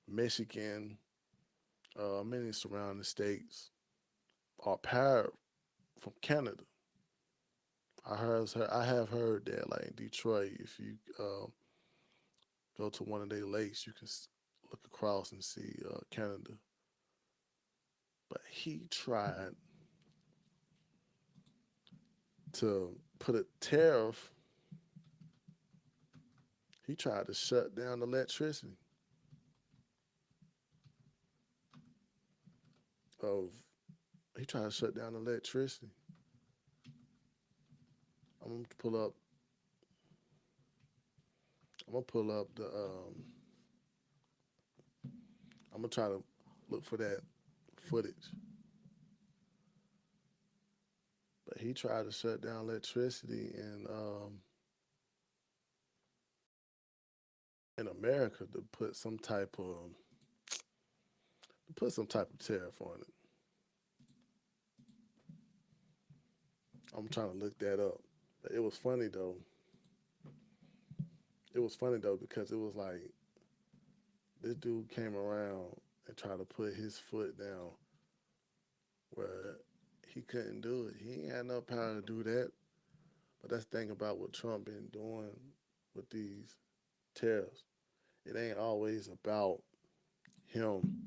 Michigan, many surrounding states are powered from Canada. I have heard that, like in Detroit, if you go to one of their lakes, you can look across and see Canada. But he tried to put a tariff. He tried to shut down electricity of. He tried to shut down electricity. I'm gonna pull up. I'm gonna pull up the. I'm gonna try to look for that footage. But he tried to shut down electricity in America to put some type of tariff on it. I'm trying to look that up. But it was funny though. It was funny though because it was like this dude came around and tried to put his foot down where he couldn't do it. He ain't had no power to do that. But that's the thing about what Trump been doing with these tariffs. It ain't always about him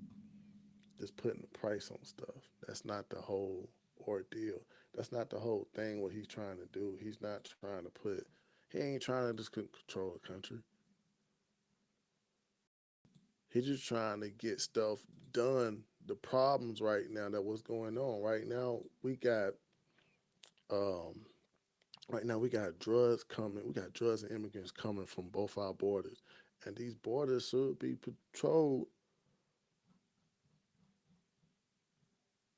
just putting the price on stuff. That's not the whole ordeal. That's not the whole thing what he's trying to do. He's not trying to he ain't trying to just control the country. He's just trying to get stuff done. The problems right now that what's going on. Um right now we got drugs coming. We got drugs and immigrants coming from both our borders. And these borders should be patrolled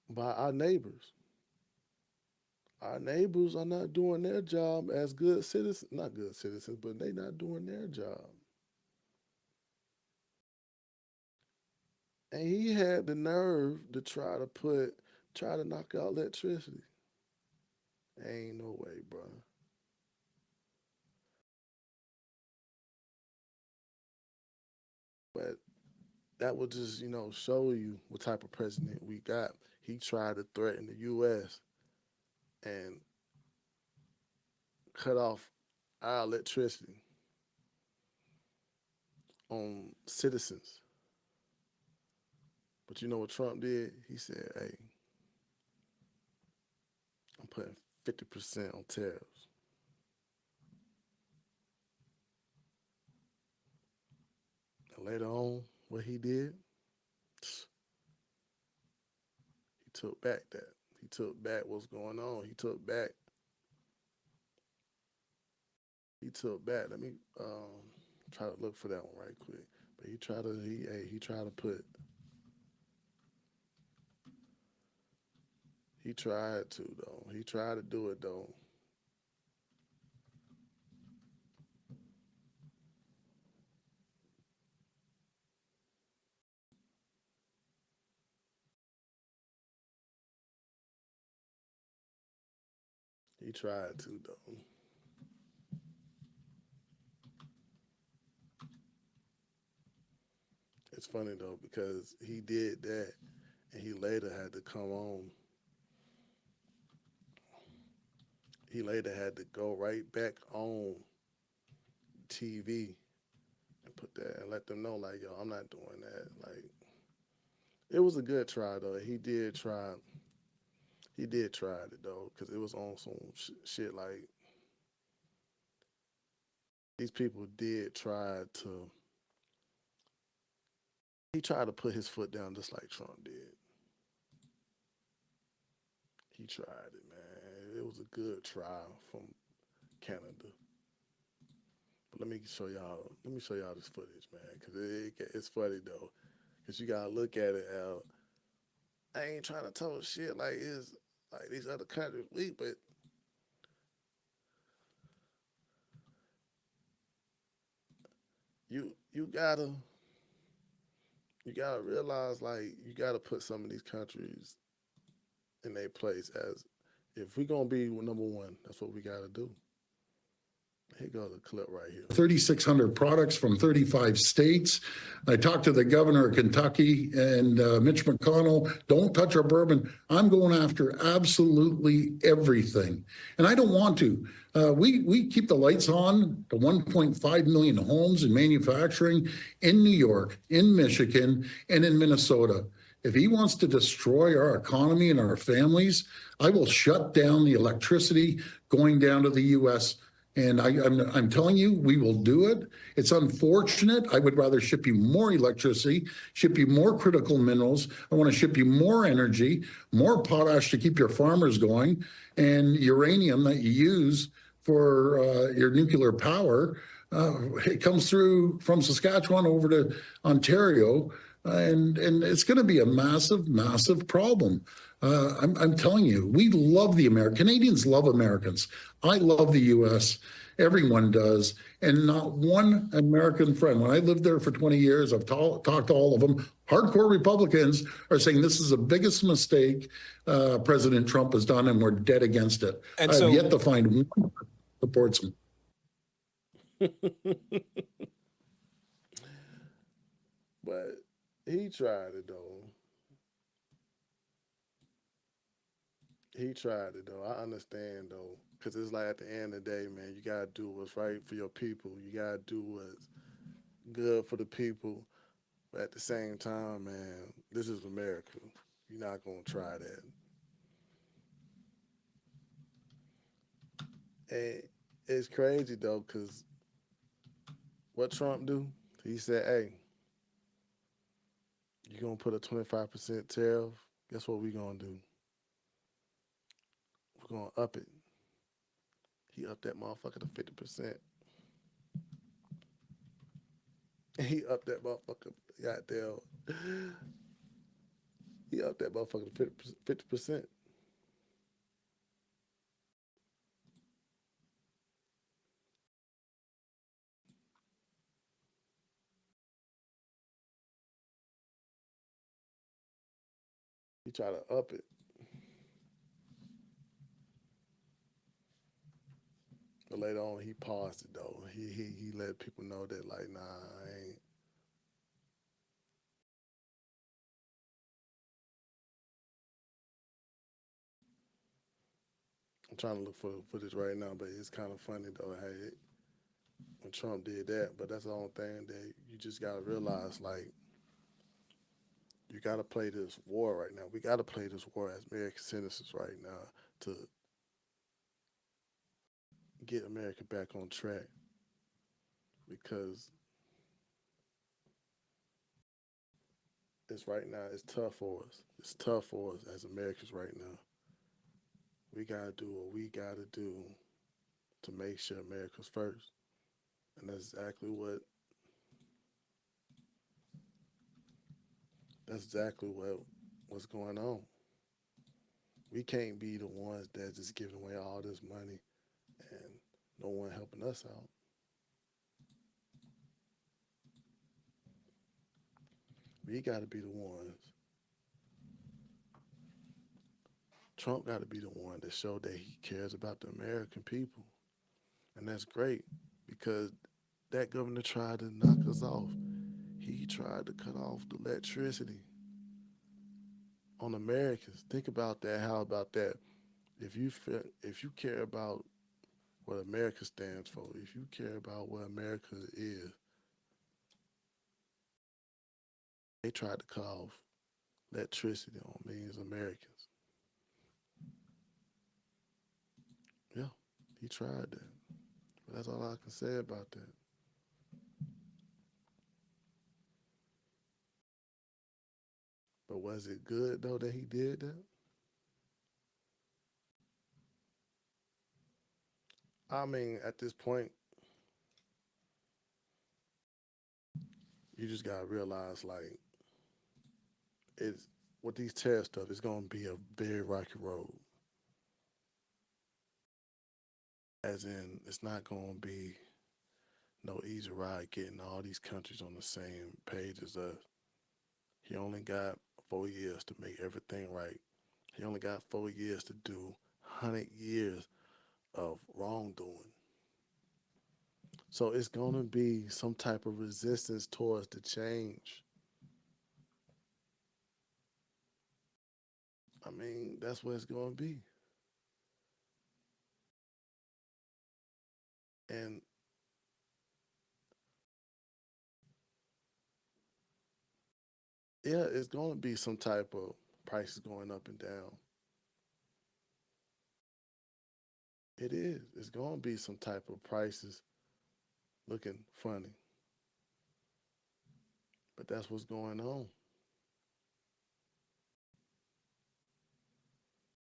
by our neighbors. Our neighbors are not doing their job as good citizens, not good citizens, but they not doing their job. And he had the nerve to try to knock out electricity. Ain't no way, bro. But that would just, show you what type of president we got. He tried to threaten the U.S. and cut off our electricity on citizens. But you know what Trump did? He said, hey, I'm putting 50% on tariffs. And later on, what he did, he took back that. He took back what's going on. Let me try to look for that one right quick. But he tried to though. He tried to do it though. He tried to though. It's funny though because he did that and he later had to come on. He later had to go right back on TV and put that and let them know like, yo, I'm not doing that. Like, it was a good try though. He did try. He did try it though, because it was on some shit like these people did try to. He tried to put his foot down just like Trump did. He tried it, man. It was a good trial from Canada. But let me show y'all. Let me show y'all this footage, man, because it's funny though. Because you gotta look at it, Al. I ain't trying to talk shit like it's like these other countries weak, but you gotta realize like you gotta put some of these countries in their place as if we're gonna be number one, that's what we gotta do. Here goes the clip right here. 3,600 products from 35 states. I talked to the governor of Kentucky and Mitch McConnell. Don't touch our bourbon. I'm going after absolutely everything. And I don't want to. We keep the lights on to 1.5 million homes in manufacturing in New York, in Michigan, and in Minnesota. If he wants to destroy our economy and our families, I will shut down the electricity going down to the U.S. And I'm telling you, we will do it. It's unfortunate. I would rather ship you more electricity, ship you more critical minerals. I want to ship you more energy, more potash to keep your farmers going, and uranium that you use for your nuclear power. It comes through from Saskatchewan over to Ontario, and it's going to be a massive, massive problem. I'm telling you, we love the Canadians love Americans. I love the U.S. Everyone does. And not one American friend. When I lived there for 20 years, I've talked to all of them. Hardcore Republicans are saying this is the biggest mistake President Trump has done, and we're dead against it. And I've yet to find one that supports him. But he tried it though. He tried it though. I understand though, because it's like at the end of the day, man, you gotta do what's right for your people. You gotta do what's good for the people. But at the same time, man, this is America. You're not gonna try that. And it's crazy though, because what Trump do? He said, "Hey, you're gonna put a 25% tariff. Guess what we gonna do? We're gonna up it." He upped that motherfucker to 50%. And he upped that motherfucker, goddamn. He upped that motherfucker to 50%. He tried to up it. But later on, he paused it though. He let people know that like, nah, I ain't. I'm trying to look for the footage right now, but it's kind of funny though. Hey, when Trump did that, but that's the only thing that you just gotta realize. Like, you gotta play this war right now. We gotta play this war as American citizens right now to get America back on track because it's right now. It's tough for us. It's tough for us as Americans right now. We gotta do what we gotta do to make sure America's first, and that's exactly what's going on. We can't be the ones that's just giving away all this money and no one helping us out. We got to be the ones. Trump got to be the one that show that he cares about the American people, and that's great because that governor tried to knock us off. He tried to cut off the electricity on Americans. Think about that. How about that? If you care about what America stands for, if you care about what America is, they tried to cut off electricity on millions of Americans. Yeah, he tried that. But that's all I can say about that. But was it good though that he did that? I mean, at this point, you just gotta realize like it's with these tariff stuff, it's gonna be a very rocky road. As in, it's not gonna be no easy ride getting all these countries on the same page as us. He only got 4 years to make everything right. He only got 4 years to do 100 years of wrongdoing. So it's going to be some type of resistance towards the change. I mean, that's what it's going to be. And yeah, it's going to be some type of prices going up and down. It is. It's going to be some type of prices looking funny. But that's what's going on.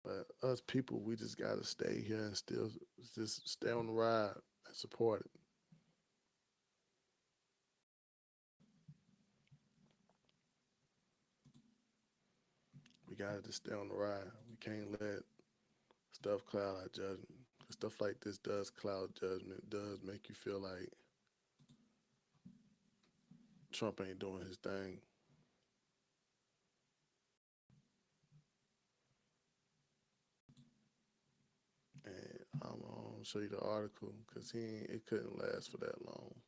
But us people, we just got to stay here and still just stay on the ride and support it. We got to just stay on the ride. We can't let stuff cloud our judgment. 'Cause stuff like this does cloud judgment. It does make you feel like Trump ain't doing his thing. And I'm gonna show you the article because it couldn't last for that long.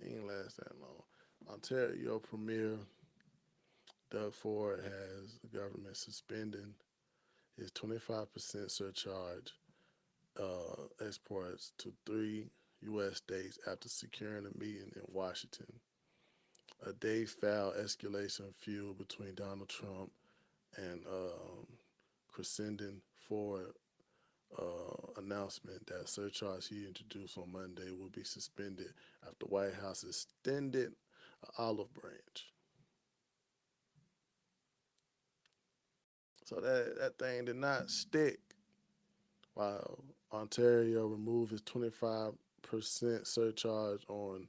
It ain't last that long. Ontario Premier Doug Ford has the government suspending his 25% surcharge exports to 3 U.S. states after securing a meeting in Washington. A day-foul escalation fueled between Donald Trump and Crescendon Ford announcement that surcharge he introduced on Monday will be suspended after the White House extended an olive branch. So that thing did not stick. While Ontario removed his 25% surcharge on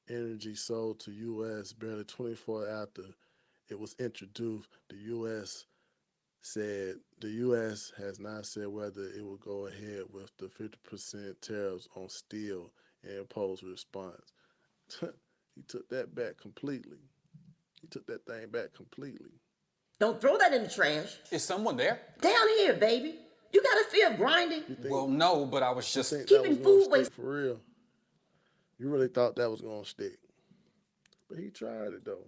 energy sold to U.S. barely 24 after it was introduced, the U.S. has not said whether it will go ahead with the 50% tariffs on steel and impose a response. He took that back completely. He took that thing back completely. Don't throw that in the trash. Is someone there? Down here, baby. You got a fear of grinding? Well, no, but I was You just think that Keeping was gonna food waste. stick for real? You really thought that was gonna stick? But he tried it though.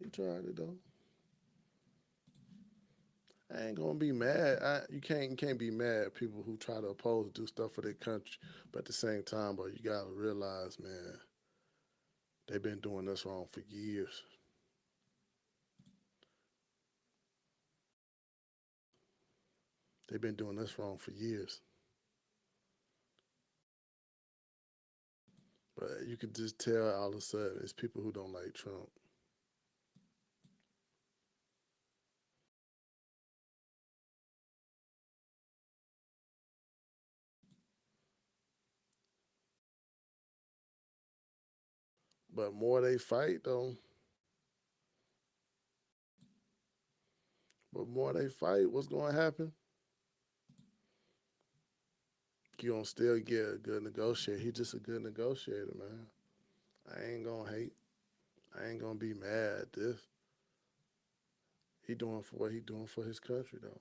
He tried it though. I ain't gonna be mad. You can't be mad at people who try to oppose do stuff for their country, but at the same time, bro, you gotta realize, man, they've been doing this wrong for years. They've been doing this wrong for years. But you could just tell all of a sudden it's people who don't like Trump. But more they fight though, what's gonna happen? You gonna still get a good negotiator. He's just a good negotiator, man. I ain't gonna hate. I ain't gonna be mad at this. He doing for what he doing for his country though.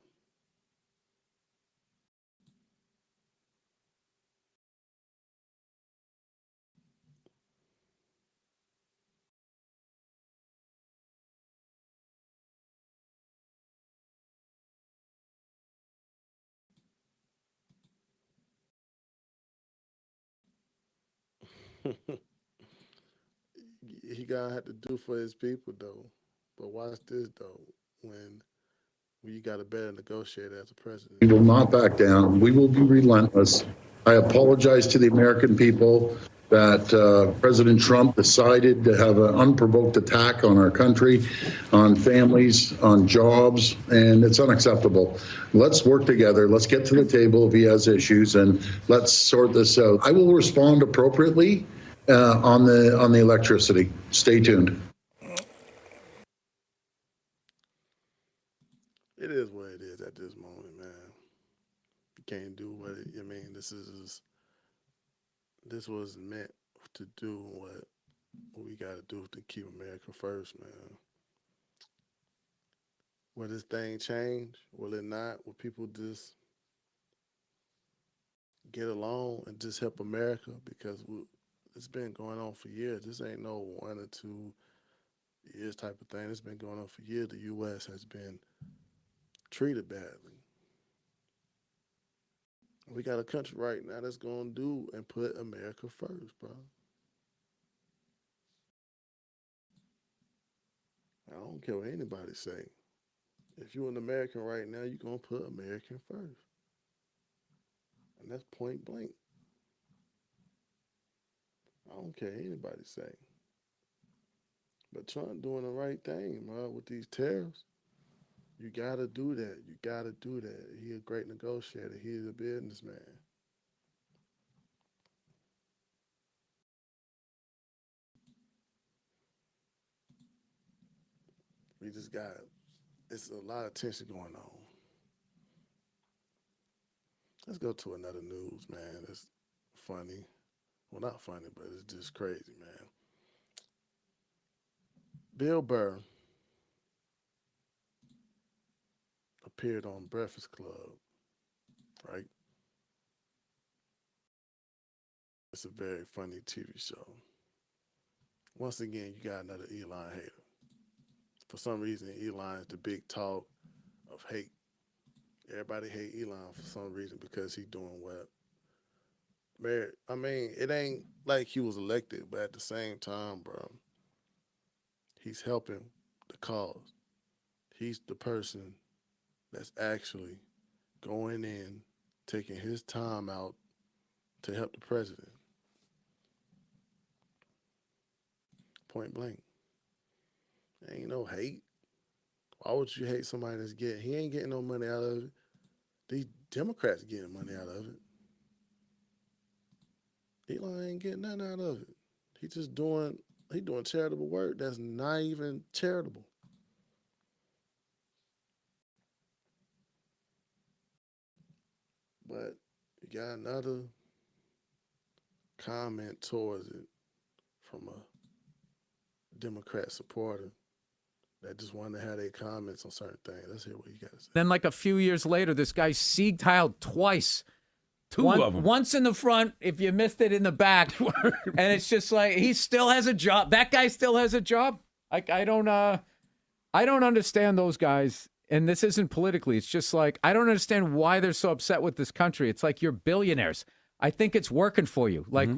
He gonna have to do for his people though. But watch this though. When you got a better negotiator as a president. We will not back down. We will be relentless. I apologize to the American people that President Trump decided to have an unprovoked attack on our country, on families, on jobs, and it's unacceptable. Let's work together. Let's get to the table if he has issues, and let's sort this out. I will respond appropriately on the electricity. Stay tuned. It is what it is at this moment, man. You can't do what it, I mean, this was meant to do what we got to do to keep America first, man. Will this thing change? Will it not? Will people just get along and just help America? Because it's been going on for years. This ain't no 1 or 2 years type of thing. It's been going on for years. The U.S. has been treated badly. We got a country right now that's going to do and put America first, bro. I don't care what anybody say. If you're an American right now, you're going to put American first. And that's point blank. I don't care what anybody say. But Trump doing the right thing, bro, with these tariffs. You got to do that. You got to do that. He's a great negotiator. He's a businessman. We just got, it's a lot of tension going on. Let's go to another news, man. It's funny. Well, not funny, but it's just crazy, man. Bill Burr appeared on Breakfast Club, right? It's a very funny TV show. Once again, you got another Elon hater. For some reason, Elon is the big talk of hate. Everybody hate Elon for some reason because he's doing what? I mean, it ain't like he was elected, but at the same time, bro, he's helping the cause. He's the person that's actually going in, taking his time out to help the president. Point blank. Ain't no hate. Why would you hate somebody that's getting? He ain't getting no money out of it. These Democrats getting money out of it. Elon ain't getting nothing out of it. He doing charitable work that's not even charitable. But you got another comment towards it from a Democrat supporter that just wanted to have their comments on certain things. Let's hear what you got to say. Then, like a few years later, this guy Sieg Heil twice. Two of them. Once in the front, if you missed it in the back. And it's just like, he still has a job. That guy still has a job. I don't understand those guys. And this isn't politically. It's just like, I don't understand why they're so upset with this country. It's like, you're billionaires. I think it's working for you. Like,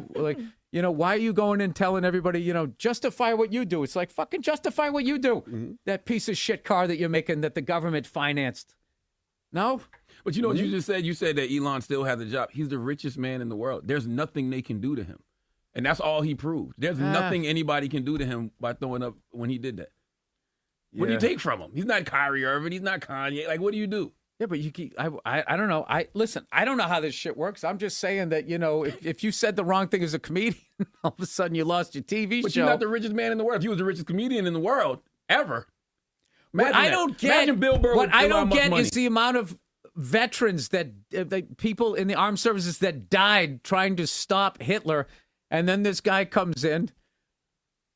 you know, why are you going and telling everybody, you know, justify what you do? It's like, fucking justify what you do. That piece of shit car that you're making that the government financed. No? But you know what you just said? You said that Elon still has a job. He's the richest man in the world. There's nothing they can do to him. And that's all he proved. There's nothing anybody can do to him by throwing up when he did that. What do you take from him? He's not Kyrie Irving. He's not Kanye. Like, what do you do? Yeah, but you keep, I don't know. Listen, I don't know how this shit works. I'm just saying that, you know, if you said the wrong thing as a comedian, all of a sudden you lost your TV But show. you're not the richest man in the world. If you was the richest comedian in the world, ever. What I don't get, Imagine Bill Burr what with I Elon don't Musk get money. is the amount of veterans that people in the armed services that died trying to stop Hitler. And then this guy comes in,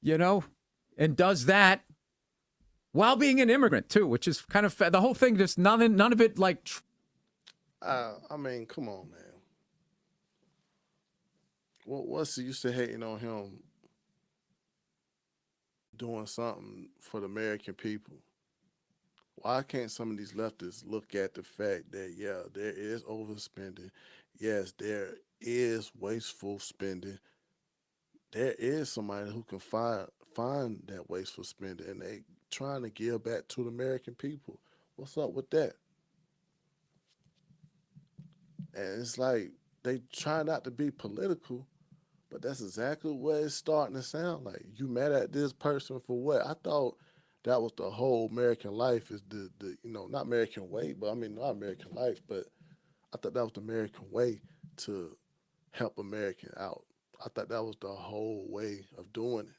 you know, and does that while being an immigrant too, which is kind of the whole thing. Just none of it like. I mean, come on, man. What's the use of hating on him doing something for the American people? Why can't some of these leftists look at the fact that, yeah, there is overspending. Yes, there is wasteful spending. There is somebody who can find that wasteful spending, and they trying to give back to the American people. What's up with that? And it's like they try not to be political, but that's exactly what it's starting to sound like. You mad at this person for what? I thought that was the whole American life, is the you know, not American way, but I mean, not American life, but I thought that was the American way to help American out. I thought that was the whole way of doing it.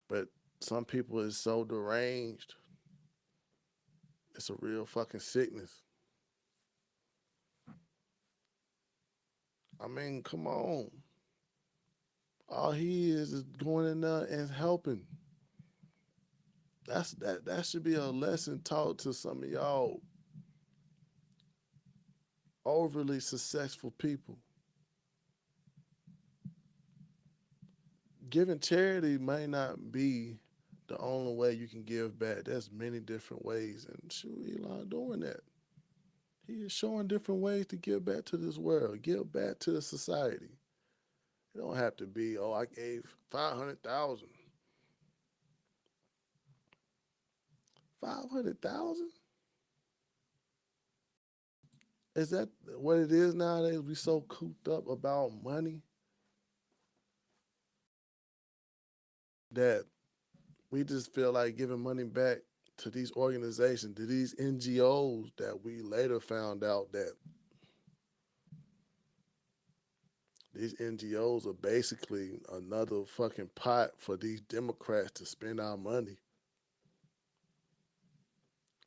But some people is so deranged. It's a real fucking sickness. I mean, come on. All he is going in there and helping. That should be a lesson taught to some of y'all overly successful people. Giving charity may not be the only way you can give back. There's many different ways, and shoot, Elon doing that. He is showing different ways to give back to this world, give back to the society. It don't have to be, oh, I gave 500,000. 500,000? Is that what it is nowadays? We so cooped up about money that we just feel like giving money back to these organizations, to these NGOs, that we later found out that these NGOs are basically another fucking pot for these Democrats to spend our money.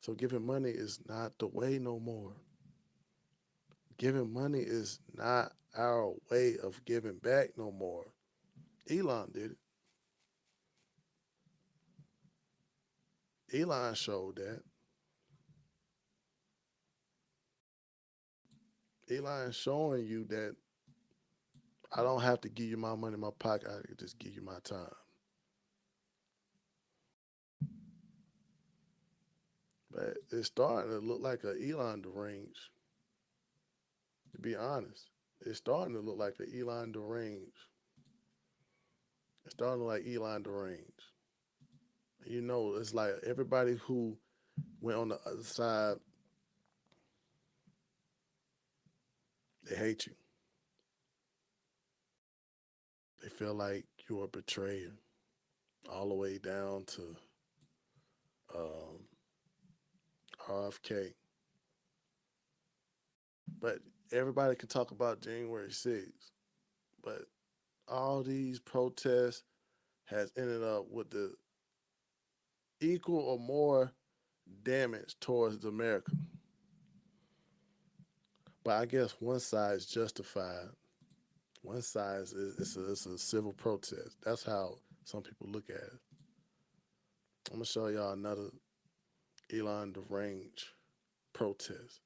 So giving money is not the way no more. Giving money is not our way of giving back no more. Elon did it. Elon showed that. Elon showing you that I don't have to give you my money in my pocket. I can just give you my time. But it's starting to look like an Elon deranged. To be honest, it's starting to look like an Elon deranged. It's starting to look like Elon deranged. You know, it's like everybody who went on the other side, they hate you. They feel like you're a betrayer, all the way down to RFK. But everybody can talk about January 6th. But all these protests has ended up with the equal or more damage towards America. But I guess one side is justified One side is it's a civil protest. That's how some people look at it. I'm gonna show y'all another Elon deranged protest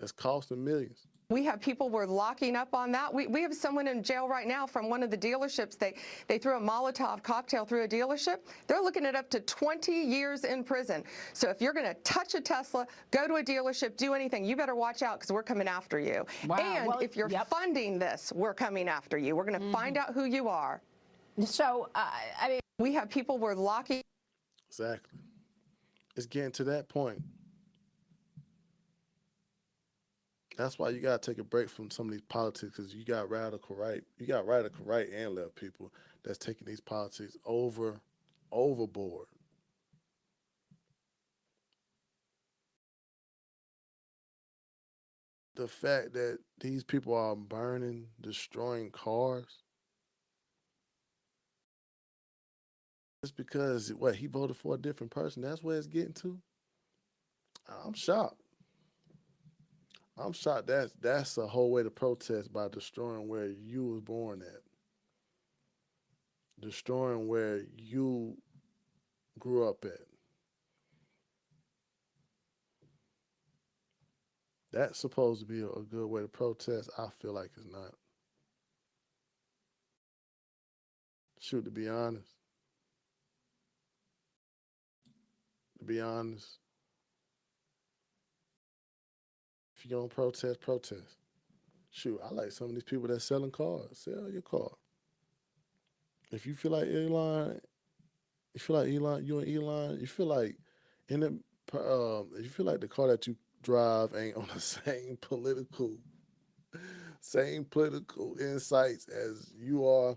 that's costing millions. We have people we're locking up on that. We have someone in jail right now from one of the dealerships. They threw a Molotov cocktail through a dealership. They're looking at up to 20 years in prison. So if you're going to touch a Tesla, go to a dealership, do anything, you better watch out because we're coming after you. Wow. And Well, if you're funding this, we're coming after you. We're going to find out who you are. So, I mean, we have people we're locking. Exactly. It's getting to that point. That's why you gotta take a break from some of these politics, because you got radical right and left people that's taking these politics overboard. The fact that these people are burning, destroying cars, just because he voted for a different person. That's where it's getting to. I'm shocked. I'm shocked. That's a whole way to protest, by destroying where you was born at, destroying where you grew up at. That's supposed to be a good way to protest. I feel like it's not. Shoot, to be honest, if you're gonna protest. Shoot, I like some of these people that's selling cars. Sell your car. If you feel like Elon, you and Elon, you feel like you feel like the car that you drive ain't on the same political insights as you are,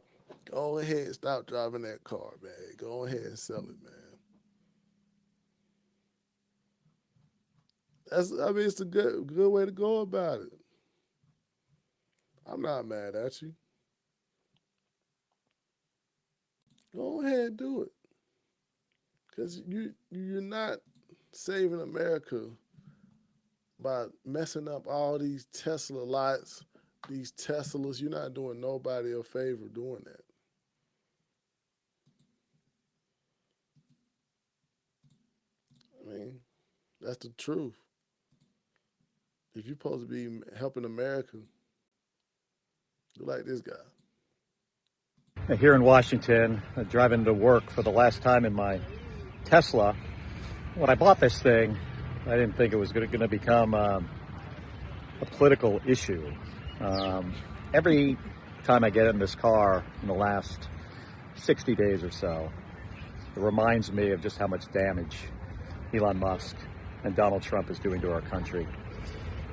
go ahead, stop driving that car, man. Go ahead and sell it, man. It's a good way to go about it. I'm not mad at you. Go ahead and do it. Because you're not saving America by messing up all these Tesla lots, these Teslas. You're not doing nobody a favor doing that. I mean, that's the truth. If you're supposed to be helping America, do like this guy. Here in Washington, driving to work for the last time in my Tesla. When I bought this thing, I didn't think it was going to become a political issue. Every time I get in this car in the last 60 days or so, it reminds me of just how much damage Elon Musk and Donald Trump is doing to our country.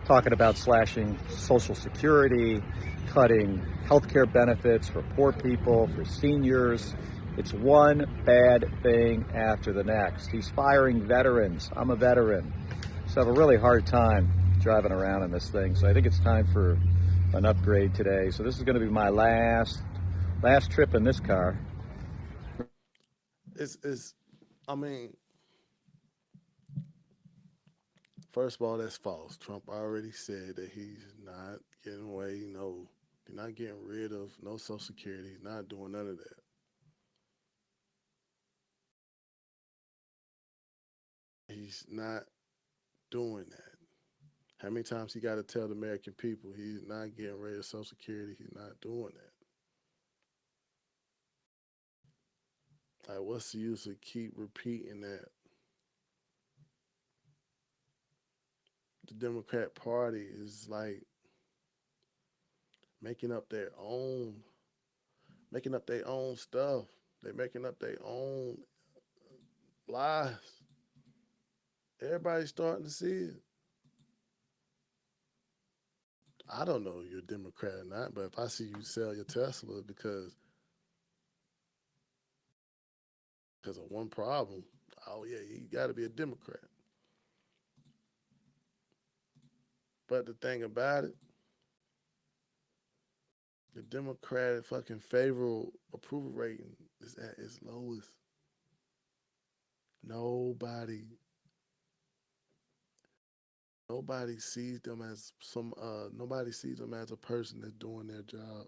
Talking about slashing Social Security, cutting healthcare benefits for poor people, for seniors. It's one bad thing after the next. He's firing veterans. I'm a veteran, so I have a really hard time driving around in this thing. So I think it's time for an upgrade today. So this is going to be my last trip in this car. First of all, that's false. Trump already said that he's not getting away, he's not getting rid of no Social Security. He's not doing none of that. He's not doing that. How many times he got to tell the American people he's not getting rid of Social Security? He's not doing that. Like, what's the use of keep repeating that? The Democrat Party is like making up their own stuff. They're making up their own lies. Everybody's starting to see it. I don't know if you're a Democrat or not, but if I see you sell your Tesla because of one problem, oh yeah, you got to be a Democrat. But the thing about it, the Democratic fucking favorable approval rating is at its lowest. Nobody sees them as a person that's doing their job.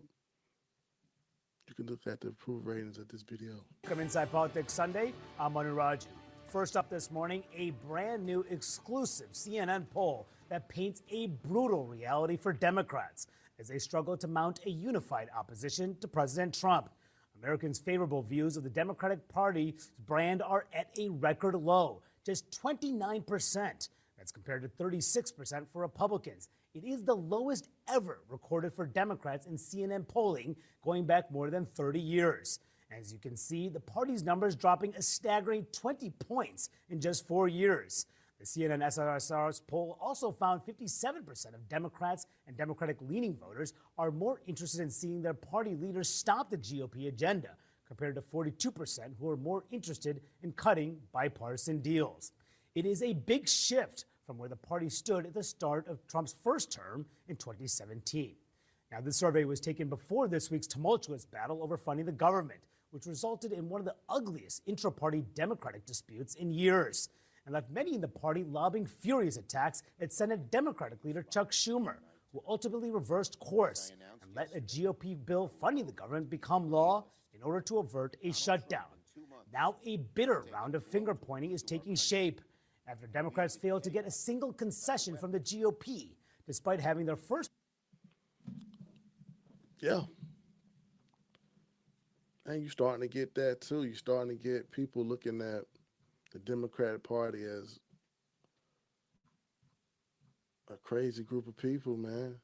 You can look at the approval ratings of this video. Welcome Inside Politics Sunday. I'm Manu Raju. First up this morning, a brand new exclusive CNN poll that paints a brutal reality for Democrats as they struggle to mount a unified opposition to President Trump. Americans' favorable views of the Democratic Party's brand are at a record low, just 29%. That's compared to 36% for Republicans. It is the lowest ever recorded for Democrats in CNN polling going back more than 30 years. As you can see, the party's numbers dropping a staggering 20 points in just 4 years. The CNN SRSR's poll also found 57% of Democrats and Democratic-leaning voters are more interested in seeing their party leaders stop the GOP agenda, compared to 42% who are more interested in cutting bipartisan deals. It is a big shift from where the party stood at the start of Trump's first term in 2017. Now, this survey was taken before this week's tumultuous battle over funding the government, which resulted in one of the ugliest intra-party Democratic disputes in years, and left many in the party lobbying furious attacks at Senate Democratic leader Chuck Schumer, who ultimately reversed course and let a GOP bill funding the government become law in order to avert a shutdown. Now a bitter round of finger-pointing is taking shape after Democrats failed to get a single concession from the GOP, despite having their first... Yeah. And you're starting to get that, too. You're starting to get people looking at the Democratic Party as a crazy group of people, man.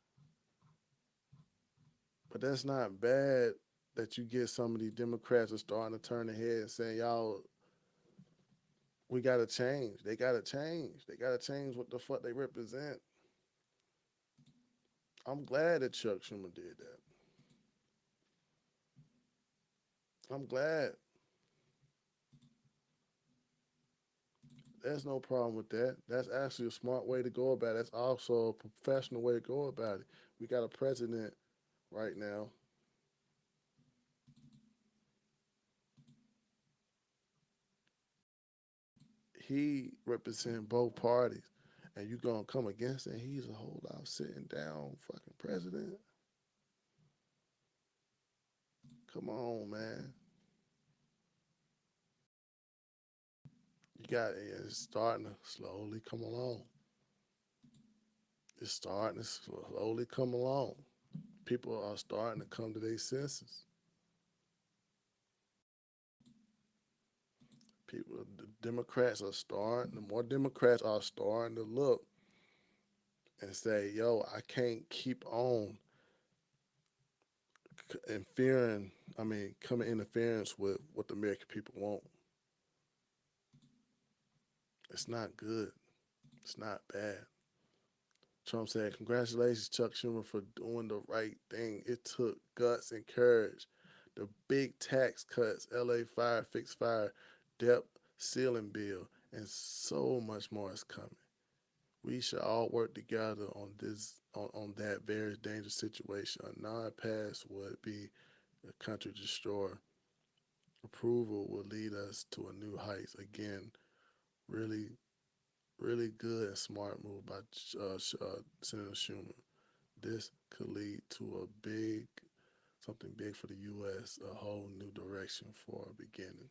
But that's not bad that you get some of these Democrats are starting to turn their head and saying, y'all, we got to change. They got to change. They got to change what the fuck they represent. I'm glad that Chuck Schumer did that. I'm glad. There's no problem with that. That's actually a smart way to go about it. That's also a professional way to go about it. We got a president right now he represents both parties, and you gonna come against it. He's a holdout, sitting down, fucking president. Come on, man. You got it. It's starting to slowly come along. It's starting to slowly come along. People are starting to come to their senses. People, the Democrats are starting, the more Democrats are starting to look and say, yo, I can't keep on coming interference with what the American people want. It's not good. It's not bad. Trump said, congratulations, Chuck Schumer, for doing the right thing. It took guts and courage. The big tax cuts, LA Fire, Fix Fire, debt ceiling bill, and so much more is coming. We should all work together on on that very dangerous situation. A non-pass would be a country destroyer. Approval will lead us to a new heights. Again, really, really good and smart move by Senator Schumer. This could lead to something big for the U.S., a whole new direction for a beginning.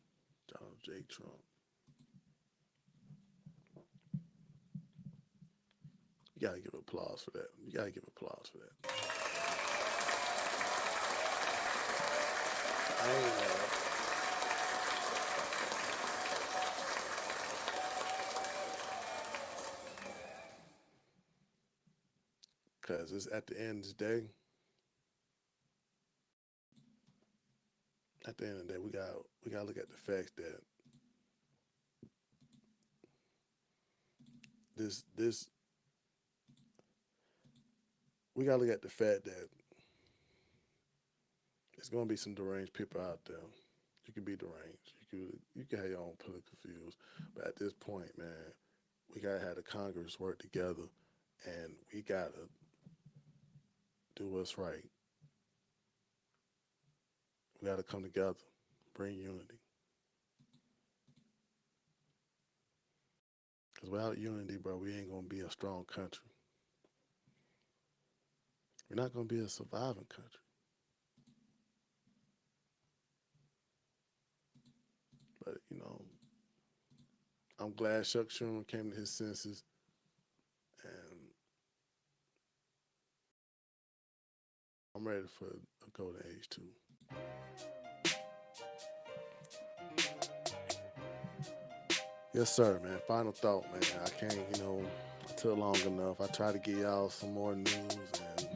Donald J. Trump. You gotta give applause for that. You gotta give applause for that. Because it's at the end of the day, we gotta look at the fact that we gotta look at the fact that there's gonna be some deranged people out there. You can be deranged. You can have your own political views, but at this point, man, we gotta have the Congress work together, and we gotta do what's right. We gotta come together, bring unity. Because without unity, bro, we ain't gonna be a strong country. We're not gonna be a surviving country. I'm glad Chuck Schumer came to his senses, and I'm ready for a golden age too. Yes, sir, man. Final thought, man. I can't, I took long enough. I try to get y'all some more news, and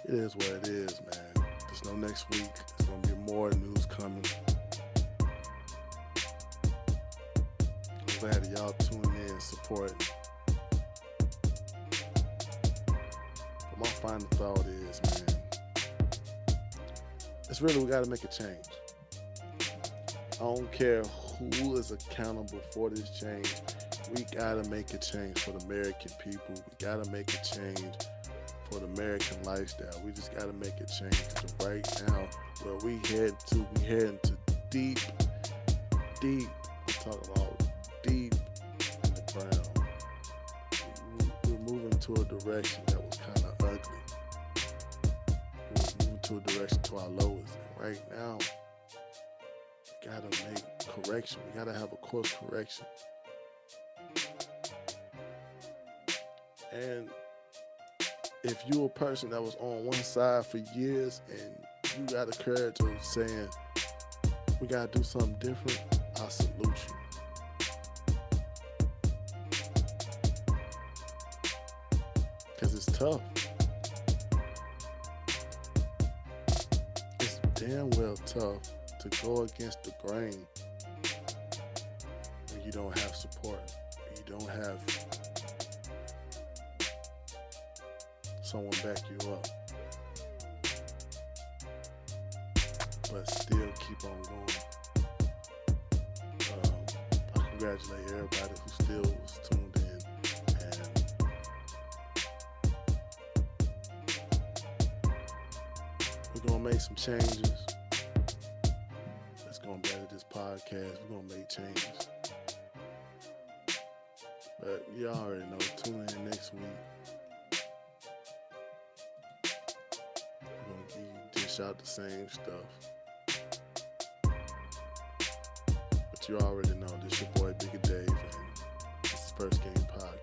it is what it is, man. Just know next week there's going to be more news coming. I'm glad that y'all tuning in and supporting. But my final thought is, man, it's really, we got to make a change. I don't care who is accountable for this change. We gotta make a change for the American people. We gotta make a change for the American lifestyle. We just gotta make a change. Because right now, where we heading to deep, I'm talking about deep in the ground. We're moving to a direction that was kind of ugly. We're moving to a direction to our lowest. And right now, gotta make correction. We gotta have a course correction. And if you're a person that was on one side for years and you got the courage of saying, we gotta do something different, I salute you. Because it's tough. It's damn well tough to go against the grain when you don't have support, when you don't have someone back you up, but still keep on going. I congratulate everybody who still was tuned in, and we're gonna make some changes. Gonna better this podcast. We're gonna make changes. But you already know, tune in next week. We're gonna give you dish out the same stuff. But you already know, this your boy Bigger Dave, and this is First Game Podcast.